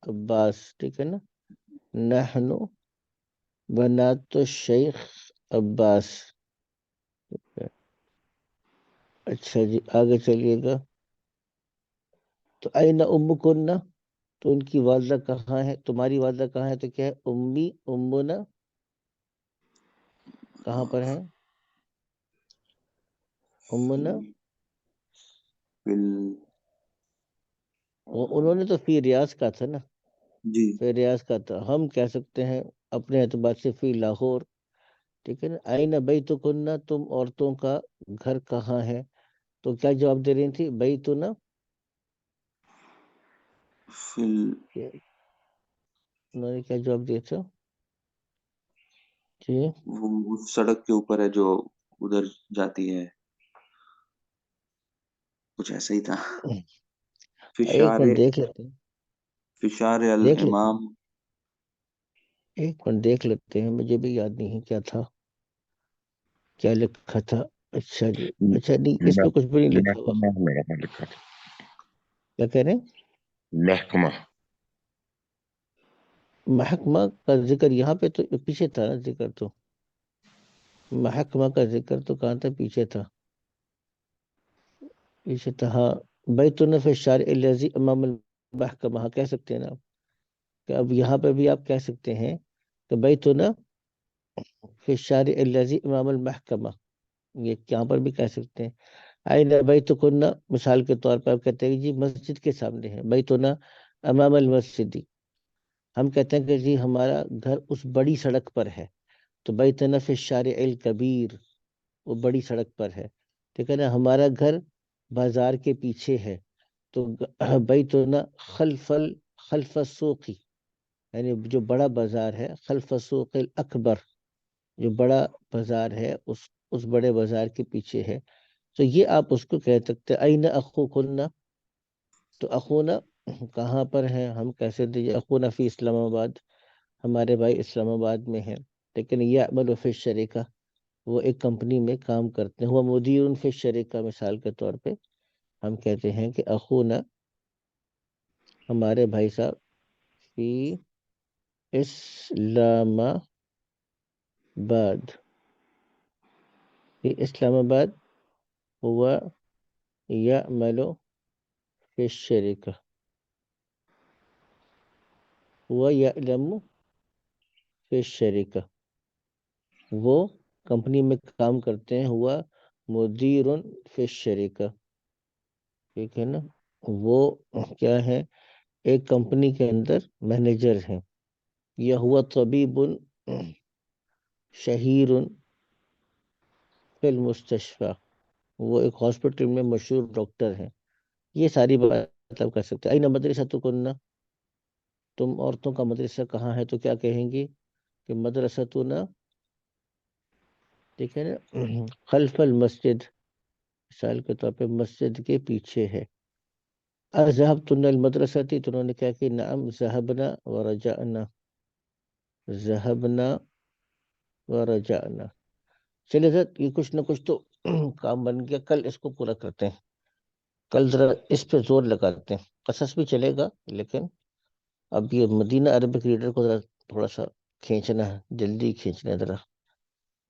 عباس، ٹھیک ہے نا، نحنو بنات الشیخ عباس. اچھا جی آگے چلیے گا. تو این امکن، تو ان کی والدہ کہاں ہے، تمہاری والدہ کہاں ہے؟ تو کیا ہے؟ امی، امنا کہاں پر ہے؟ امنا، انہوں نے تو فی ریاض کا تھا نا، جی فی ریاض کا تھا. ہم کہہ سکتے ہیں اپنے اعتبار سے فی لاہور، ٹھیک ہے نا. این بیتکن، تم عورتوں کا گھر کہاں ہے؟ تو کیا جواب دے رہی تھی؟ بیتنا، انہوں نے کیا جواب دیا تھا؟ جی وہ سڑک کے اوپر ہے جو ادھر جاتی ہے، کچھ ایسا ہی تھا. ایک فشار منٹ دیکھ لیتے ہیں، فشار دیکھ لیتے ہیں، الامام. ایک منٹ دیکھ لیتے ہیں، مجھے بھی یاد نہیں کیا تھا، کیا لکھا تھا. اچھا جی، اچھا نہیں اس میں کچھ بھی نہیں لکھا ہوا. کیا کہہ رہے ہیں؟ محکمہ. محکمہ کا ذکر یہاں پہ تو پیچھے تھا نا، ذکر تو محکمہ کا ذکر تو کہاں تھا؟ پیچھے تھا، پیچھے تھا. ہاں، بیتنا فی الشارع الذی امام المحکمہ، کہہ سکتے ہیں نا آپ، کہ اب یہاں پہ بھی آپ کہہ سکتے ہیں کہ بیتنا فی الشارع الذی امام المحکمہ، یہ یہاں پر بھی کہہ سکتے ہیں. این بیتکن، مثال کے طور پر آپ کہتے ہیں جی مسجد کے سامنے ہے، بیتنا امام المسجد، ہم کہتے ہیں کہ جی ہمارا گھر اس بڑی سڑک پر ہے، تو بیتنا فی الشارع الکبیر، وہ بڑی سڑک پر ہے، ٹھیک ہے نا. ہمارا گھر بازار کے پیچھے ہے، تو بیتنا خلف السوق، یعنی جو بڑا بازار ہے، خلف السوق الاکبر، جو بڑا بازار ہے اس بڑے بازار کے پیچھے ہے. تو یہ آپ اس کو کہہ سکتے این اخوکن، تو اخونا کہاں پر ہے؟ ہم کیسے دیجیے اخونا فی اسلام آباد، ہمارے بھائی اسلام آباد میں ہیں. لیکن یہ عمل فی الشریکہ، وہ ایک کمپنی میں کام کرتے ہیں، وہ مدیر فی الشریکہ. مثال کے طور پہ ہم کہتے ہیں کہ اخونا، ہمارے بھائی صاحب، فی اسلام آباد، فی اسلام آباد، ہوا یعمل فی الشریکہ، ہوا یعلم فی الشریکہ، وہ کمپنی میں کام کرتے ہیں، ہوا مدیر فی الشریکہ، ٹھیک ہے نا. وہ کیا ہے، ایک کمپنی کے اندر مینیجر ہیں. یہ ہوا طبیب شہیر فی المستشفى، وہ ایک ہاسپٹل میں مشہور ڈاکٹر ہیں. یہ ساری بات مطلب کر سکتے. این مدرستکن، تم عورتوں کا مدرسہ کہاں ہے، تو کیا کہیں گی کہ مدرستنا، ٹھیک ہے نا، خلف المسجد، مثال کے طور پہ مسجد کے پیچھے ہے. اذهبتن المدرستی، تو انہوں نے کیا کہ نعم ذهبنا ورجعنا، ذهبنا ورجعنا. چلے سر، یہ کچھ نہ کچھ تو کام بن گیا. کل اس کو پورا کرتے ہیں. کل ذرا اس پہ زور لگاتے ہیں. قصص بھی چلے گا لیکن اب یہ مدینہ عربک ریڈر کو ذرا تھوڑا سا کھینچنا ہے، جلدی کھینچنا ہے ذرا.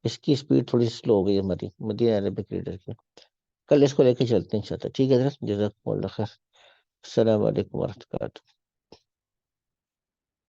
اس کی سپیڈ تھوڑی سلو ہو گئی ہماری مدینہ عربک ریڈر کی. کل اس کو لے کے چلتے ہیں انشاءاللہ. ٹھیک ہے سر، جزاکم اللہ خیر. السلام علیکم ورحمۃ اللہ وبرکاتہ.